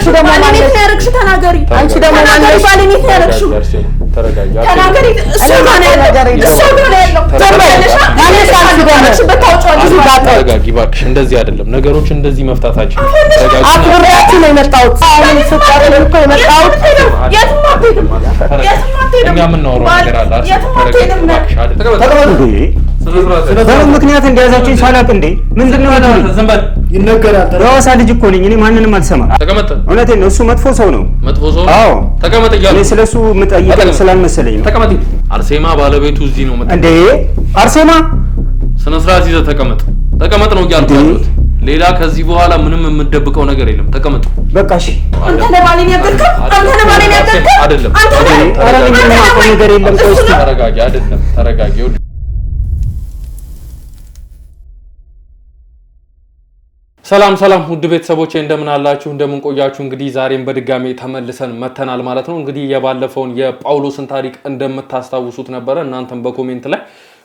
አንቺ ደግሞ ማለት ያረክሽ ተናገሪ አንቺ ደግሞ ማለት ባለቤት ያረክሽው ተረጋጊ ተናገሪ እሱ ጋር ነው ያለው ተረጋጊ እባክሽ እንደዚህ አይደለም ነገሮች እንደዚህ መፍታታችን ተረጋጊ አክብራችሁ ነው የመጣሁት አሁን ሰጣችሁ እኮ የመጣሁት እኛ ምን ነው ነገር አለ ስለዚህ ምክንያት እንዲያዛችኝ ሳላቅ እንዴ ምንድነው ዝም በል ይነገራል ራሳ ልጅ እኮ ነኝ እኔ ማንንም አልሰማም ተቀመጥ እውነቴን ነው እሱ መጥፎ ሰው ነው አዎ ተቀመጥ እያለ እኔ ስለሱ መጠየቅ ስላልመሰለኝ ነው ተቀመጥ አርሴማ ባለቤቱ እዚህ ነው እንዴ አርሴማ ስነ ስርዓት ይዘህ ተቀመጥ ነው ያልኩት ሌላ ከዚህ በኋላ ምንም የምደብቀው ነገር የለም ተቀመጥ በቃ እሺ አንተ ለማለኝ ያደርክ አይደለም ኧረ ምንም ነገር የለም ቆይ እስኪ ተረጋጊ ሰላም ውድ ቤተሰቦቼ እንደምን አላችሁ እንደምን ቆያችሁ እንግዲህ ዛሬም በድጋሜ ተመልሰን መተናል ማለት ነው እንግዲህ የባለፈውን የጳውሎስን ታሪክ እንደምታስታውሱት ነበር እናንተም በኮሜንት ላይ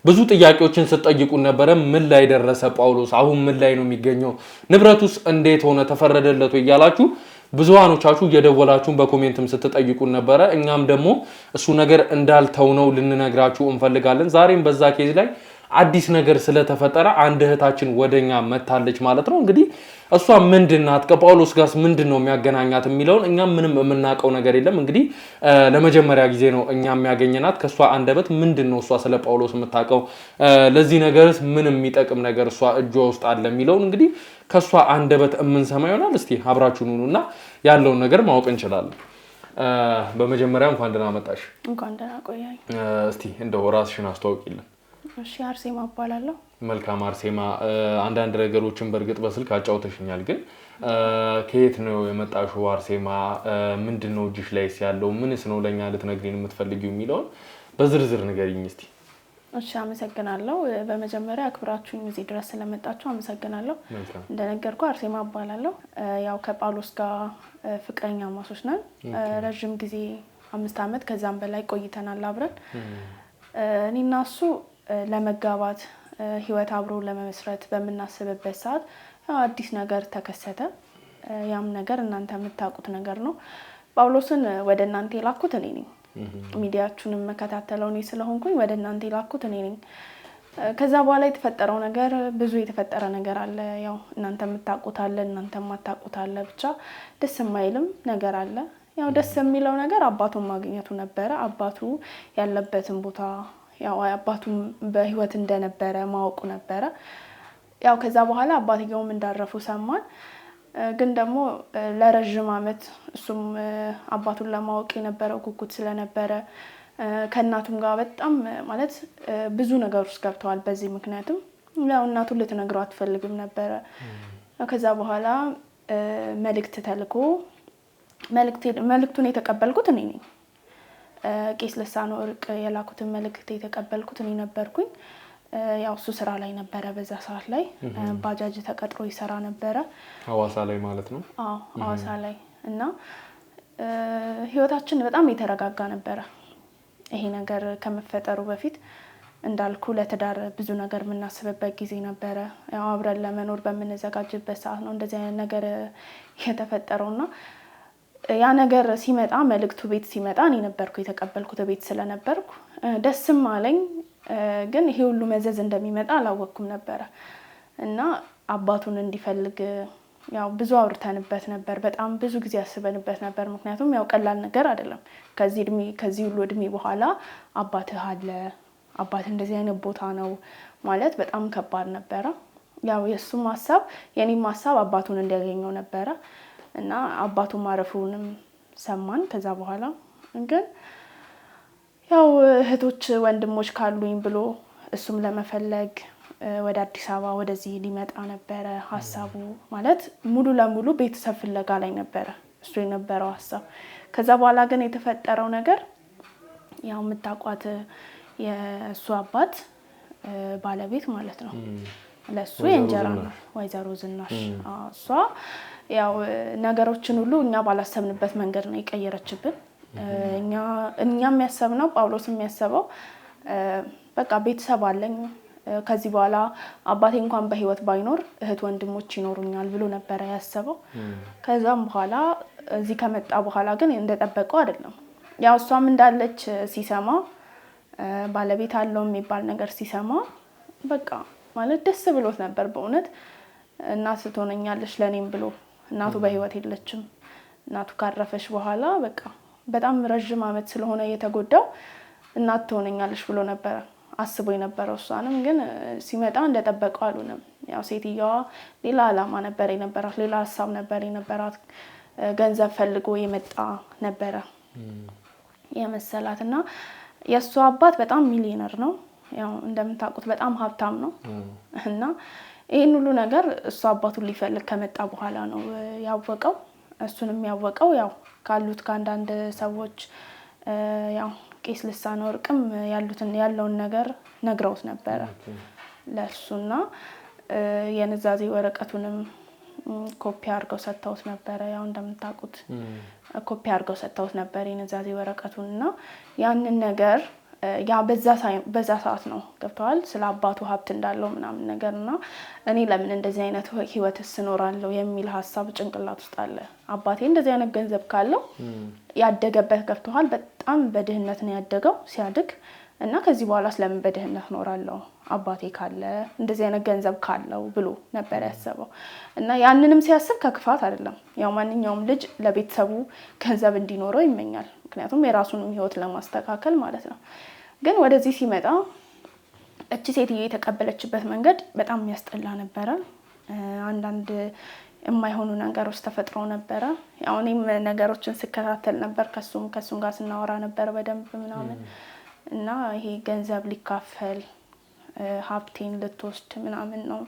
ብዙ ጥያቄዎችን ስትጠይቁን ነበር ምን ላይ ደረሰ ጳውሎስ አሁን ምን ላይ ነው የሚገኘው ንብረቱስ እንዴት ሆነ ተፈረደለት ይያላችሁ ብዙሃኖቻችሁ እየደወላችሁ በኮሜንትም ስትጠይቁን ነበር እኛም ደግሞ እሱ ነገር እንዳልተውነው ልንነግራችሁ እንፈልጋለን ዛሬም በዛ ኬዝ ላይ አዲስ ነገር ስለተፈጠረ አንድ እህታችን ወደኛ መታለች ማለት ነው እንግዲህ እሷ ምንድናት ከጳውሎስ ጋርስ ምንድነው የሚያገናኛት የሚለውን እኛም ምንም የምናቀው ነገር የለም እንግዲህ ለመጀመሪያ ጊዜ ነው እኛም ያገኘናት ከሷ አንደበት ምንድነው እሷ ስለ ጳውሎስ የምታቀው ለዚህ ነገርስ ምንም የሚጠቅም ነገር እሷ እጇ ውስጥ አለ የሚለውን እንግዲህ ከሷ አንደበት የምንሰማ ይሆናል እስቲ አብራችሁን ሁኑና ያለውን ነገር ማወቅ እንችላለን በመጀመሪያ እንኳን ደህና መጣሽ እንኳን ደህና ቆያኝ እስቲ እንደው ራስሽን አስተዋውቂልን እሺ አርሴማ እባላለሁ መልካም አርሴማ አንዳንድ ነገሮችን በርግጥ በስልክ አጫውተሽኛል ግን ከየት ነው የመጣሽው አርሴማ ምንድነው እጅሽ ላይስ ያለው ምንስ ነው ለኛ ልትነግሪን የምትፈልጊው የሚለውን በዝርዝር ንገሪኝ እስቲ እሺ አመሰግናለሁ በመጀመሪያ አክብራችሁኝ እዚህ ድረስ ስለመጣችሁ አመሰግናለሁ እንደነገርኩ አርሴማ እባላለሁ ያው ከጳውሎስ ጋር ፍቅረኛ ማሶች ነን ረጅም ጊዜ 5 አመት ከዛም በላይ ቆይተናል አብረን እኔና እሱ ለመጋባት ህይወት አብሮ ለመመስረት በመናስብበት ሰዓት አዲስ ነገር ተከሰተ ያም ነገር እናንተ የምታውቁት ነገር ነው ጳውሎስን ወደ እናንተ የላኩት እኔ ነኝ ሚዲያችሁንም መከታተለው እኔ ስለሆንኩኝ ወደ እናንተ የላኩት እኔ ነኝ ከዛ በኋላ የተፈጠረው ነገር ብዙ የተፈጠረ ነገር አለ ያው እናንተ የምታውቁት አለ እናንተ የማታውቁት አለ ብቻ ደስ የማይልም ነገር አለ ያው ደስ የሚለው ነገር አባቱን ማግኘቱ ነበር አባቱ ያለበትን ቦታ ያው አባቱም በህይወት እንደነበረ ማወቁ ነበር ያው ከዛ በኋላ አባትየውም እንዳረፉ ሰማን ግን ደግሞ ለረጅም አመት እሱም አባቱን ለማወቅ የነበረው ጉጉት ስለነበረ ከእናቱም ጋር በጣም ማለት ብዙ ነገር ውስጥ ገብተዋል በዚህ ምክንያቱም ያው እናቱን ልትነግረው አትፈልግም ነበር ከዛ በኋላ መልእክት ተልኮ መልእክቱን የተቀበልኩት እኔ ነኝ ቄስ ለሳኖ ወርቅ የላኩትን መልእክት የተቀበልኩት እኔ ነበርኩኝ ያው እሱ ስራ ላይ ነበር በዛ ሰዓት ላይ ባጃጅ ተቀጥሮ ይሰራ ነበር ሐዋሳ ላይ ማለት ነው አዎ ሐዋሳ ላይ እና ህይወታችን በጣም የተረጋጋ ነበር ይሄ ነገር ከመፈጠሩ በፊት እንዳልኩ ለትዳር ብዙ ነገር ምናስበበት ጊዜ ነበር ያው አብረን ለመኖር በመነዘጋጅበት ሰዓት ነው እንደዚህ አይነት ነገር የተፈጠረውና ያ ነገር ሲመጣ መልእክቱ ቤት ሲመጣ እኔ ነበርኩ የተቀበልኩት ቤት ስለነበርኩ ደስም አለኝ ግን ይሄ ሁሉ መዘዝ እንደሚመጣ አላወቅኩም ነበር እና አባቱን እንዲፈልግ ያው ብዙ አውርተንበት ነበር በጣም ብዙ ጊዜ አስበንበት ነበር ምክንያቱም ያው ቀላል ነገር አይደለም ከዚህ ሁሉ እድሜ በኋላ አባትህ አለ አባት እንደዚህ አይነት ቦታ ነው ማለት በጣም ከባድ ነበር ያው የሱም ሐሳብ የኔም ሐሳብ አባቱን እንዲያገኘው ነበር እና አባቱ ማረፉንም ሰማን ከዛ በኋላ ግን ያው እህቶች ወንድሞች ካሉኝ ብሎ እሱም ለመፈለግ ወደ አዲስ አበባ ወደዚህ ሊመጣ ነበር ሐሳቡ ማለት ሙሉ ለሙሉ ቤተሰብ ፍለጋ ላይ ነበር እሱ የነበረው ሐሳብ ከዛ በኋላ ግን የተፈጠረው ነገር ያው መታቋት የሱ አባት ባለቤት ማለት ነው ለሱ የእንጀራ ነው ወይዘሮ ዝናሽ እሷ ያው ነገሮችን ሁሉ እኛ ባላሰብንበት መንገድ ነው የቀየረችብን እኛም ያሰብነው ጳውሎስም ያሰበው በቃ ቤተሰብ አለኝ ከዚህ በኋላ አባቴ እንኳን በህይወት ባይኖር እህት ወንድሞች ይኖሩኛል ብሎ ነበር ያሰበው። ከዛም በኋላ እዚህ ከመጣ በኋላ ግን እንደጠበቀው አይደለም። ያው እሷም እንዳለች ሲሰማ ባለቤት አለው የሚባል ነገር ሲሰማ በቃ ማለት ደስ ብሎት ነበር በእውነት። እናት ትሆነኛለች ለኔም ብሎ እናቱ በህይወት የለችም። እናቱ ካረፈች በኋላ በቃ በጣም ረጅም አመት ስለሆነ የተጎዳው እናት ትሆነኛለች ብሎ ነበር አስቦ የነበረው። እሷንም ግን ሲመጣ እንደጠበቀው አልሆነም። ያው ሴትየዋ ሌላ አላማ ነበር የነበራት፣ ሌላ ሀሳብ ነበር የነበራት። ገንዘብ ፈልጎ የመጣ ነበረ የመሰላትና የእሷ አባት በጣም ሚሊዮነር ነው። ያው እንደምታውቁት በጣም ሀብታም ነው እና ይሄን ሁሉ ነገር እሱ አባቱን ሊፈልግ ከመጣ በኋላ ነው ያወቀው። እሱንም ያወቀው ያው ካሉት ከአንዳንድ ሰዎች ያው ቄስ ልሳነ ወርቅም ያለውን ነገር ነግረውት ነበረ ለሱና የንዛዜ ወረቀቱንም ኮፒ አድርገው ሰጥተውት ነበረ። ያው እንደምታውቁት ኮፒ አድርገው ሰጥተውት ነበር የንዛዜ ወረቀቱንና ያንን ነገር ያ በዛ ሰዓት ነው ገብቷል ስለ አባቱ ሀብት እንዳለው ምናምን ነገርና እኔ ለምን እንደዚህ አይነት ህይወትስ እኖራለሁ የሚል ሀሳብ ጭንቅላት ውስጥ አለ። አባቴ እንደዚህ አይነት ገንዘብ ካለው ያደገበት ገብቷል በጣም በድህነት ነው ያደገው ሲያድግ እና ከዚህ በኋላ ስለምን በድህነት እኖራለሁ አባቴ ካለ እንደዚህ አይነት ገንዘብ ካለው ብሎ ነበር ያሰበው። እና ያንንም ሲያስብ ከክፋት አይደለም። ያው ማንኛውም ልጅ ለቤተሰቡ ገንዘብ እንዲኖረው ይመኛል፣ ምክንያቱም የራሱንም ህይወት ለማስተካከል ማለት ነው። ግን ወደዚህ ሲመጣ እቺ ሴትዮ የተቀበለችበት መንገድ በጣም የሚያስጠላ ነበረ። አንዳንድ የማይሆኑ ነገሮች ተፈጥረው ነበረ። ያው እኔም ነገሮችን ስከታተል ነበር፣ ከሱም ጋር ስናወራ ነበር በደንብ ምናምን እና ይሄ ገንዘብ ሊካፈል ሀብቴን ልትወስድ ምናምን ነው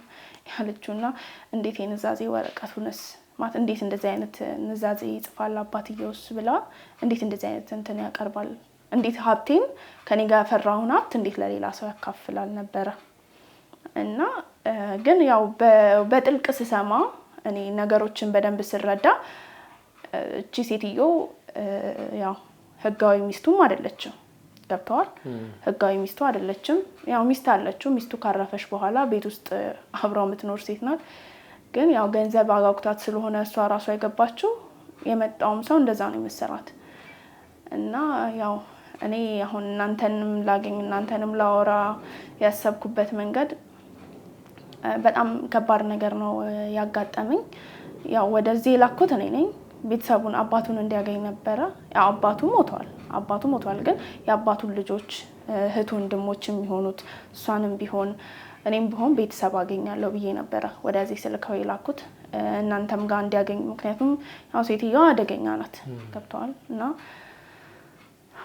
ያለችውና እንዴት የንዛዜ ወረቀቱንስ ማለት እንዴት እንደዚህ አይነት ንዛዜ ይጽፋል አባትየውስ ብላ እንዴት እንደዚህ አይነት እንትን ያቀርባል? እንዴት ሀብቴን ከኔ ጋር ያፈራውን ሀብት እንዴት ለሌላ ሰው ያካፍላል ነበረ። እና ግን ያው በጥልቅ ስሰማ እኔ ነገሮችን በደንብ ስረዳ እቺ ሴትዮ ያው ህጋዊ ሚስቱም አይደለችም። ገብተዋል ህጋዊ ሚስቱ አይደለችም። ያው ሚስት አለችው። ሚስቱ ካረፈች በኋላ ቤት ውስጥ አብራው የምትኖር ሴት ናት። ግን ያው ገንዘብ አጋግቷት ስለሆነ እሷ ራሷ የገባችው የመጣውም ሰው እንደዛ ነው የሚሰራት። እና ያው እኔ አሁን እናንተንም ላወራ ያሰብኩበት መንገድ በጣም ከባድ ነገር ነው ያጋጠመኝ። ያው ወደዚህ ላኩት እኔ ነኝ። ቤተሰቡን አባቱን እንዲያገኝ ነበረ። ያው አባቱ ሞቷል። ግን የአባቱን ልጆች እህት ወንድሞች የሚሆኑት እሷንም ቢሆን እኔም ቢሆን ቤተሰብ አገኛለሁ ብዬ ነበረ ወደዚህ ስልከው የላኩት እናንተም ጋር እንዲያገኝ። ምክንያቱም ያው ሴትዮዋ አደገኛ ናት ገብተዋል እና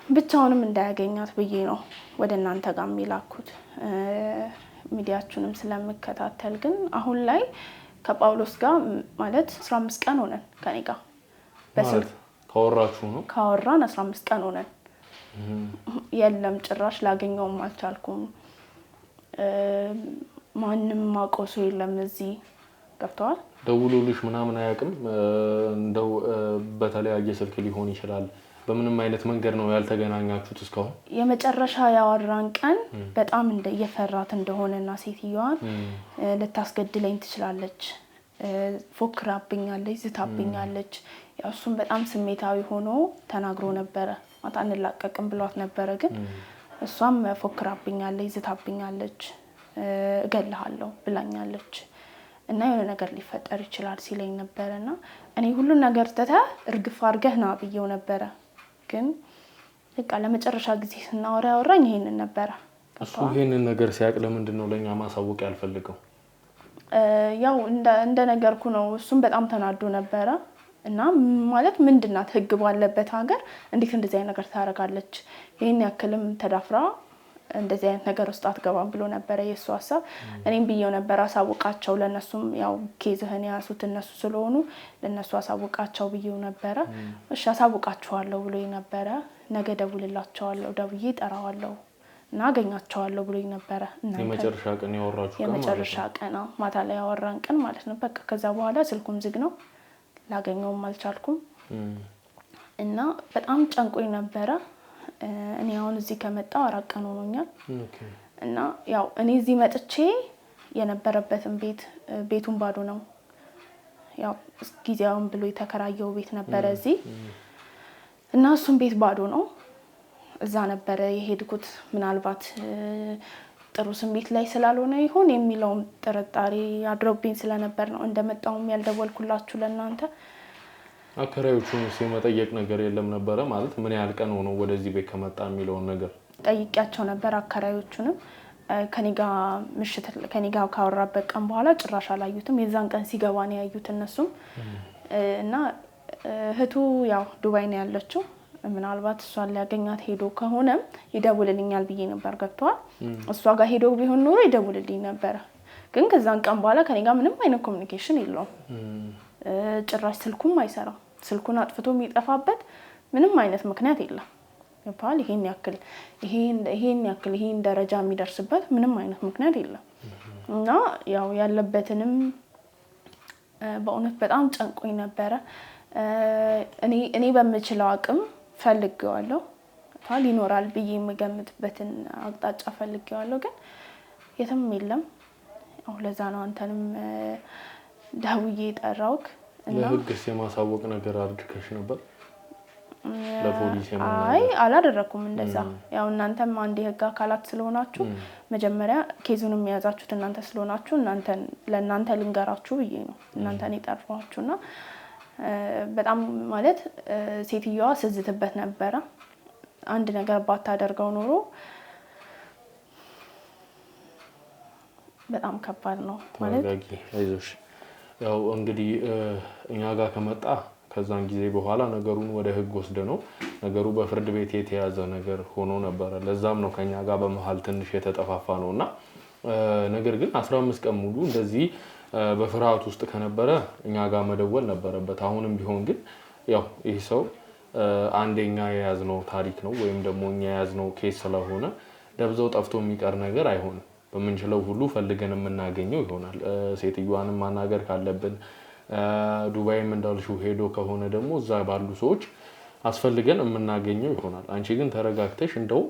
ብቻውንም እንዳያገኛት ብዬ ነው ወደ እናንተ ጋር የላኩት ሚዲያችሁንም ስለምከታተል። ግን አሁን ላይ ከጳውሎስ ጋር ማለት 15 ቀን ሆነን ከኔ ጋር በስልክ ካወራችሁ ነው ካወራን 15 ቀን ሆነን የለም ጭራሽ ላገኘውም አልቻልኩም። ማንም ማቆሶ የለም እዚህ ገብቷል። ደውሎልሽ ምናምን አያውቅም? እንደው በተለያየ ስልክ ሊሆን ይችላል። በምንም አይነት መንገድ ነው ያልተገናኛችሁት እስካሁን? የመጨረሻ ያወራን ቀን በጣም እየፈራት እንደሆነና ሴትዮዋን ልታስገድለኝ ትችላለች ፎክራብኛለች፣ ዝታብኛለች። ያው እሱም በጣም ስሜታዊ ሆኖ ተናግሮ ነበረ። ማታ እንላቀቅም ብሏት ነበረ። ግን እሷም ፎክራብኛለች፣ ዝታብኛለች፣ እገልሃለሁ ብላኛለች እና የሆነ ነገር ሊፈጠር ይችላል ሲለኝ ነበርና እኔ ሁሉን ነገር ተተህ እርግፍ አድርገህ ና ብዬው ነበረ። ግን በቃ ለመጨረሻ ጊዜ ስናወራ ያወራኝ ይሄንን ነበረ። እሱ ይሄንን ነገር ሲያቅ ለምንድን ነው ለኛ ማሳወቅ ያልፈልገው? ያው እንደ ነገርኩ ነው። እሱም በጣም ተናዶ ነበረ እና ማለት ምንድናት ህግ ባለበት ሀገር እንዴት እንደዚህ አይነት ነገር ታረጋለች? ይሄን ያክልም ተዳፍራ እንደዚህ አይነት ነገር ውስጥ አትገባም ብሎ ነበረ የሱ ሐሳብ። እኔም ብዬው ነበር አሳውቃቸው ለነሱም ያው ኬዝህን ያሱት እነሱ ስለሆኑ ለነሱ አሳውቃቸው ብዬው ነበረ። እሺ አሳውቃቸዋለሁ ብሎ ነበረ። ነገ ደውልላቸዋለሁ፣ ደውዬ ጠራዋለሁ እና አገኛቸዋለሁ ብሎ ነበረ። እና የመጨረሻ ቀን ያወራችሁ የመጨረሻ ቀን ማታ ላይ ያወራን ቀን ማለት ነው። በቃ ከዛ በኋላ ስልኩም ዝግ ነው፣ ላገኘውም አልቻልኩም እና በጣም ጨንቆኝ ነበረ። እኔ አሁን እዚህ ከመጣሁ 4 ቀን ሆኖኛል እና ያው እኔ እዚህ መጥቼ የነበረበትን ቤቱን ባዶ ነው ያው ጊዜውን ብሎ የተከራየው ቤት ነበር እዚህ እና እሱም ቤት ባዶ ነው እዛ ነበር የሄድኩት ምናልባት ጥሩ ስሜት ላይ ስላልሆነ ይሆን የሚለው ጥርጣሬ አድሮብኝ ስለነበር ነው እንደመጣሁም ያልደወልኩላችሁ ለእናንተ አከራዮቹን ሲመጠየቅ ነገር የለም ነበር ማለት ምን ያህል ቀን ሆኖ ወደዚህ ቤት ከመጣ የሚለው ነገር ጠይቂያቸው ነበር አከራዮቹንም ከኔጋ ካወራበት ቀን በኋላ ጭራሽ አላዩትም የዛን ቀን ሲገባ ነው ያዩት እነሱም እና እህቱ ያው ዱባይ ነው ያለችው ምናልባት እሷን ሊያገኛት ሄዶ ከሆነ ይደውልልኛል ብዬ ነበር ገብቷል እሷ ጋር ሄዶ ቢሆን ኖሮ ይደውልልኝ ነበር ግን ከዛን ቀን በኋላ ከኔጋ ምንም አይነት ኮሙኒኬሽን የለውም ጭራሽ ስልኩም አይሰራም ስልኩን አጥፍቶ የሚጠፋበት ምንም አይነት ምክንያት የለም ይባል ይሄን ደረጃ የሚደርስበት ምንም አይነት ምክንያት የለም እና ያው ያለበትንም በእውነት በጣም ጨንቆኝ ነበር እኔ በመችለው አቅም ፈልጌዋለሁ ታል ይኖራል ብዬ የምገምትበትን አቅጣጫ ፈልጌዋለሁ ግን የትም የለም አሁን ለዛ ነው አንተንም ደውዬ ጠራውክ እና ለህግስ የማሳወቅ ነገር አድርገሽ ነበር ለፖሊስ አይ አላደረኩም እንደዛ ያው እናንተም አንድ የህግ አካላት ስለሆናችሁ መጀመሪያ ኬዙንም የያዛችሁት እናንተ ስለሆናችሁ ለእናንተ ልንገራችሁ ብዬ ነው እናንተን የጠራኋችሁና በጣም ማለት ሴትዮዋ ስዝትበት ነበር አንድ ነገር ባታደርገው ኖሮ በጣም ከባድ ነው ማለት አይዞሽ ያው እንግዲህ እኛ ጋር ከመጣ ከዛን ጊዜ በኋላ ነገሩን ወደ ህግ ወስደነው ነገሩ በፍርድ ቤት የተያዘ ነገር ሆኖ ነበር ለዛም ነው ከኛ ጋር በመሃል ትንሽ የተጠፋፋ ነውና ነገር ግን 15 ቀን ሙሉ እንደዚህ በፍርሃት ውስጥ ከነበረ እኛ ጋር መደወል ነበረበት አሁንም ቢሆን ግን ያው ይሄ ሰው አንደኛ የያዝነው ታሪክ ነው ወይም ደግሞ እኛ የያዝነው ኬስ ስለሆነ ደብዘው ጠፍቶ የሚቀር ነገር አይሆንም በመንችለው ሁሉ ፈልገን የምናገኘው ይሆናል ሴትዮዋንም ማናገር ካለብን ዱባይም እንዳልሽው ሄዶ ከሆነ ደግሞ እዛ ባሉ ሰዎች አስፈልገን የምናገኘው ይሆናል አንቺ ግን ተረጋግተሽ እንደው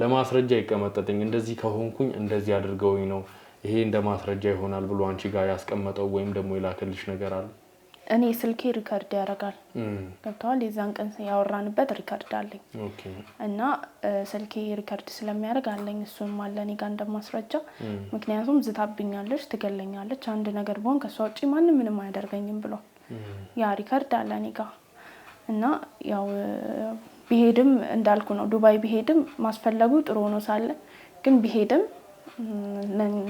ለማስረጃ ይቀመጥልኝ እንደዚህ ከሆንኩኝ እንደዚህ አድርገውኝ ነው ይሄ እንደማስረጃ ይሆናል ብሎ አንቺ ጋር ያስቀመጠው ወይም ደግሞ ይላክልሽ ነገር አለ እኔ ስልኬ ሪከርድ ያደርጋል ገብቷል የዛን ቀን ያወራንበት ሪከርድ አለኝ እና ስልኬ ሪከርድ ስለሚያደርግ አለኝ እሱም አለ እኔ ጋር እንደማስረጃ ምክንያቱም ዝታብኛለች ትገለኛለች አንድ ነገር ቢሆን ከሷ ውጪ ማንንም ምንም አያደርገኝም ብሎ ያ ሪከርድ አለ እኔ ጋር እና ያው ቢሄድም እንዳልኩ ነው ዱባይ ቢሄድም ማስፈለጉ ጥሩ ሆኖ ሳለ ግን ቢሄድም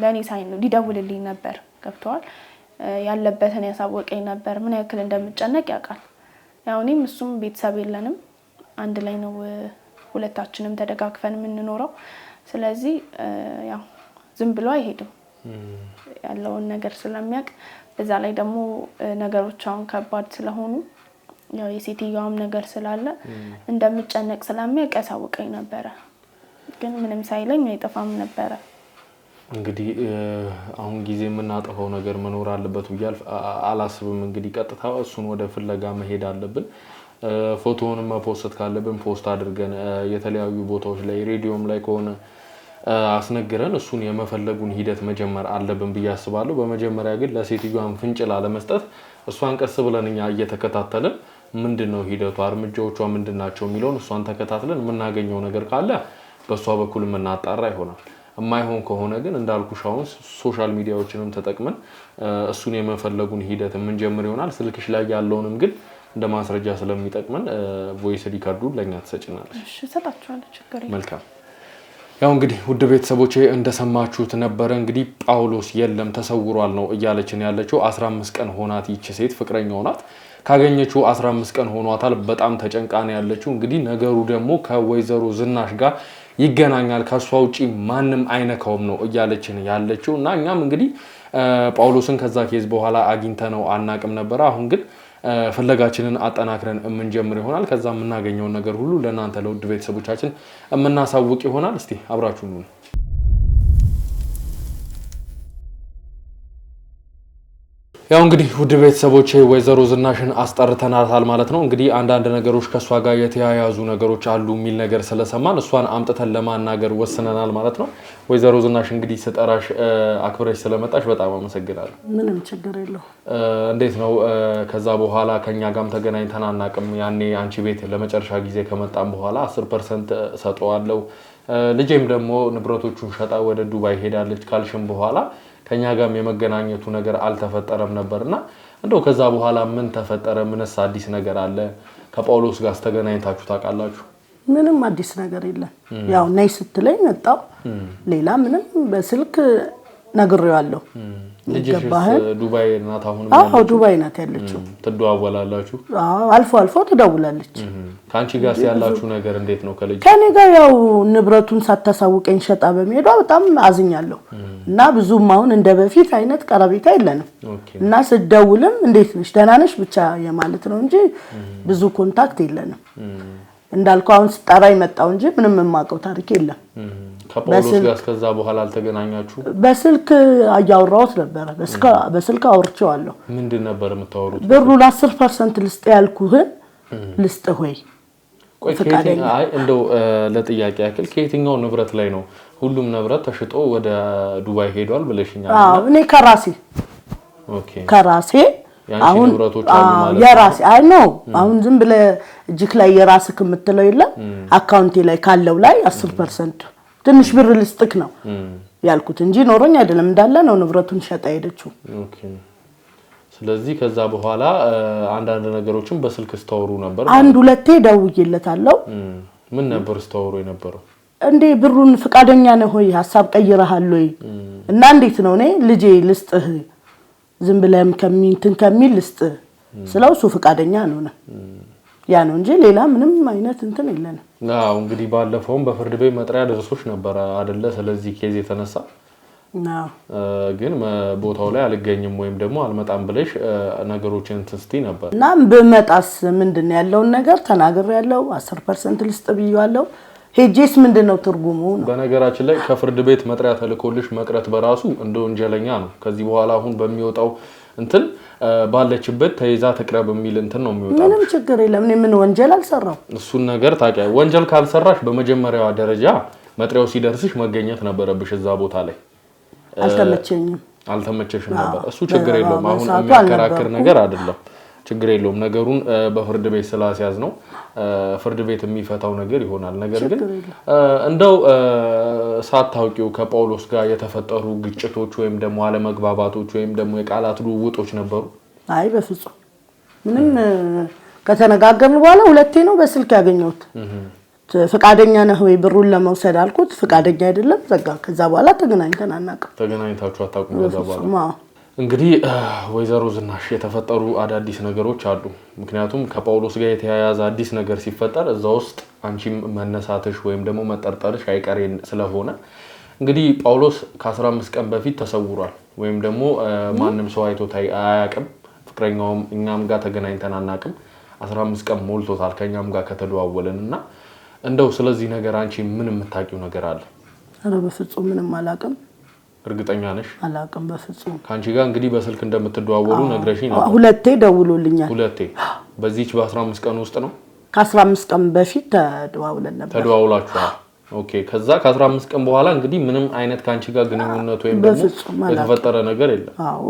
ለኔ ሳይን ነው ሊደውልልኝ ነበር ገብቷል ያለበትን ያሳወቀኝ ነበር ምን ያክል እንደምጨነቅ ያውቃል ያው እኔም እሱም ቤተሰብ የለንም አንድ ላይ ነው ሁለታችንም ተደጋግፈን የምንኖረው ስለዚህ ያው ዝም ብሎ አይሄድም ያለውን ነገር ስለሚያውቅ በዛ ላይ ደግሞ ነገሮች አሁን ከባድ ስለሆኑ ያው የሴትዮዋም ነገር ስላለ እንደምጨነቅ ስለሚያውቅ ያሳወቀኝ ነበር ግን ምንም ሳይለኝ አይጠፋም ነበር እንግዲህ አሁን ጊዜ የምናጠፋው ነገር መኖር አለበት ብያል አላስብም እንግዲህ ቀጥታ እሱን ወደ ፍለጋ መሄድ አለብን ፎቶውንም ፖስት ካለብን ፖስት አድርገን የተለያዩ ቦታዎች ላይ ሬዲዮም ላይ ከሆነ አስነግረን እሱን የመፈለጉን ሂደት መጀመር አለብን ብዬ አስባለሁ በመጀመሪያ ግን ለሴትዮዋም ፍንጭላ ለመስጠት እሷን ቀስ ብለን እኛ እየተከታተልን ምንድነው ሂደቱ እርምጃዎቿ ምንድናቸው የሚለውን እሷን ተከታትለን የምናገኘው ነገር ካለ በሷ በኩል እናጣራ ይሆናል የማይሆን ከሆነ ግን እንዳልኩሽ አሁን ሶሻል ሚዲያዎችንም ተጠቅመን እሱን የመፈለጉን ሂደት የምንጀምር ይሆናል ስልክሽ ላይ ያለውንም ግን እንደ ማስረጃ ስለሚጠቅመን ቮይስ ሪከርዱን ለኛ ተሰጭናለሽ እሺ ሰጣችኋለሁ ችግር የለም መልካም ያው እንግዲህ ውድ ቤተሰቦቼ እንደሰማችሁት ነበር እንግዲህ ጳውሎስ የለም ተሰውሯል ነው እያለችን ያለችው 15 ቀን ሆናት ይቺ ሴት ፍቅረኛው ናት ካገኘችው 15 ቀን ሆኗታል በጣም ተጨንቃና ያለችው እንግዲህ ነገሩ ደግሞ ከወይዘሮ ዝናሽ ጋር ይገናኛል ከሷ ውጪ ማንንም አይነካውም ነው እያለችን ያለችው እና እኛም እንግዲህ ጳውሎስን ከዛ ኬዝ በኋላ አግኝተነው አናቅም ነበር አሁን ግን ፍለጋችንን አጠናክረን የምንጀምር ይሆናል ከዛ የምናገኘው ነገር ሁሉ ለእናንተ ለውድ ቤተሰቦቻችን የምናሳውቅ ይሆናል እስቲ አብራችሁን ነው ያው እንግዲህ ውድ ቤተሰቦቼ ወይዘሮ ዝናሽን አስጠርተናታል ማለት ነው። እንግዲህ አንዳንድ ነገሮች ከሷ ጋር የተያያዙ ነገሮች አሉ የሚል ነገር ስለሰማን እሷን አምጥተን ለማናገር ወስነናል ማለት ነው። ወይዘሮ ዝናሽ እንግዲህ ስጠራሽ አክብረሽ ስለመጣሽ በጣም አመሰግናለሁ። ምንም ችግር የለው። እንዴት ነው ከዛ በኋላ ከኛ ጋርም ተገናኝተን አናውቅም። ያኔ አንቺ ቤት ለመጨረሻ ጊዜ ከመጣን በኋላ 10% ሰጠዋለሁ ልጄም ደግሞ ንብረቶቹን ሸጣ ወደ ዱባይ ሄዳለች ካልሽም በኋላ ከኛ ጋርም የመገናኘቱ ነገር አልተፈጠረም ነበርና እንደው ከዛ በኋላ ምን ተፈጠረ? ምንስ አዲስ ነገር አለ? ከጳውሎስ ጋር ተገናኝታችሁ ታውቃላችሁ? ምንም አዲስ ነገር የለም። ያው ነይ ስትለኝ መጣው። ሌላ ምንም በስልክ ነግሬዋለሁ። ልጅሽ ዱባይ ናት አሁን? አዎ ዱባይ ናት ያለችው። ትደዋወላላችሁ? አዎ አልፎ አልፎ ትደውላለች። ካንቺ ጋር ያላችሁ ነገር እንዴት ነው? ከኔ ጋር ያው ንብረቱን ሳታሳውቀኝ ሸጣ በመሄዷ በጣም አዝኛለሁ እና ብዙም አሁን እንደ በፊት አይነት ቀረቤታ የለንም እና ስደውልም እንዴት ነሽ ደህና ነሽ ብቻ የማለት ነው እንጂ ብዙ ኮንታክት የለንም። እንዳልከው አሁን ስጠራይ መጣው እንጂ ምንም የማውቀው ታሪክ የለም። ከጳውሎስ ጋር ከዛ በኋላ አልተገናኛችሁ? በስልክ አያወራሁት ነበር። በስልክ አውርቼዋለሁ። ምንድን ነበር የምታወሩት? ብሩን 10% ልስጥ ያልኩህን ልስጥ ሆይ? ቆይ አይ እንደው ለጥያቄ ያክል ከየትኛው ንብረት ላይ ነው? ሁሉም ንብረት ተሽጦ ወደ ዱባይ ሄዷል ብለሽኛል። አዎ እኔ ከራሴ አሁን የራሴ አይ ነው አሁን ዝም ብለ እጅክ ላይ የራስክ የምትለው የለም አካውንቴ ላይ ካለው ላይ 10% ትንሽ ብር ልስጥክ ነው ያልኩት እንጂ ኖሮኝ አይደለም። እንዳለ ነው ንብረቱን ሸጣ ሄደችው። ኦኬ ስለዚህ ከዛ በኋላ አንዳንድ ነገሮችን በስልክ ስታወሩ ነበር? አንድ ሁለቴ ደውዬለታለሁ። ምን ነበር ስታወሩ የነበረው? እንዴ ብሩን ፍቃደኛ ነህ ሆይ? ሐሳብ ቀይረሃል ወይ? እና እንዴት ነው እኔ ልጄ ልስጥህ ዝም ብለም ከሚል ልስጥ ስለው እሱ ፍቃደኛ ነው ያ ነው እንጂ ሌላ ምንም አይነት እንትን የለንም። አዎ እንግዲህ ባለፈውም በፍርድ ቤት መጥሪያ ደርሶሽ ነበር አይደለ? ስለዚህ ኬዝ የተነሳ ግን ቦታው ላይ አልገኝም ወይም ደግሞ አልመጣም ብለሽ ነገሮችን ትስቲ ነበር እና በመጣስ ምንድነው ያለውን ነገር ተናግሬያለሁ። 10% ልስጥ ብያለሁ። ሄጄስ ምንድነው ትርጉሙ ነው? በነገራችን ላይ ከፍርድ ቤት መጥሪያ ተልኮልሽ መቅረት በራሱ እንደ ወንጀለኛ ነው። ከዚህ በኋላ አሁን በሚወጣው እንትን ባለችበት ተይዛ ተቅረብ የሚል እንትን ነው የሚወጣው። ምንም ችግር የለም። እኔ ምን ወንጀል አልሰራው። እሱን ነገር ታውቂያለሽ። ወንጀል ካልሰራሽ በመጀመሪያው ደረጃ መጥሪያው ሲደርስሽ መገኘት ነበረብሽ እዛ ቦታ ላይ። አልተመቸሽም ነበር። እሱ ችግር የለውም። አሁን የሚያከራክር ነገር አይደለም። ችግር የለውም። ነገሩን በፍርድ ቤት ስላስያዝ ነው ፍርድ ቤት የሚፈታው ነገር ይሆናል። ነገር ግን እንደው ሳታውቂው ከጳውሎስ ጋር የተፈጠሩ ግጭቶች ወይም ደግሞ አለመግባባቶች ወይም ደግሞ የቃላት ልውውጦች ነበሩ? አይ በፍጹም ምንም። ከተነጋገርን በኋላ ሁለቴ ነው በስልክ ያገኘሁት። ፍቃደኛ ነህ ወይ ብሩን ለመውሰድ አልኩት። ፍቃደኛ አይደለም ዘጋ። ከዛ በኋላ ተገናኝተን አናውቅም። ተገናኝታችሁ አታውቁም? ከዛ በኋላ እንግዲህ ወይዘሮ ዝናሽ የተፈጠሩ አዳዲስ ነገሮች አሉ። ምክንያቱም ከጳውሎስ ጋር የተያያዘ አዲስ ነገር ሲፈጠር እዛ ውስጥ አንቺም መነሳትሽ ወይም ደግሞ መጠርጠርሽ አይቀሬ ስለሆነ እንግዲህ ጳውሎስ ከ15 ቀን በፊት ተሰውሯል ወይም ደግሞ ማንም ሰው አይቶት አያውቅም። ፍቅረኛውም እኛም ጋር ተገናኝተን አናውቅም። 15 ቀን ሞልቶታል ከኛም ጋር ከተደዋወለንና እንደው ስለዚህ ነገር አንቺ ምን የምታውቂው ነገር አለ? አረ በፍጹም ምንም አላውቅም። እርግጠኛ ነሽ? አላውቅም በፍጹም። ካንቺ ጋር እንግዲህ በስልክ እንደምትደዋወሉ ነግረሽኝ ነበር። ሁለቴ ደውሎልኛል። ሁለቴ? በዚህች በ15 ቀን ውስጥ ነው? ከ15 ቀን በፊት ተደዋውለን ነበር። ተደዋውላችኋል? ኦኬ። ከዛ ከ15 ቀን በኋላ እንግዲህ ምንም አይነት ካንቺ ጋር ግንኙነት ወይም ደግሞ የተፈጠረ ነገር የለም? አዎ።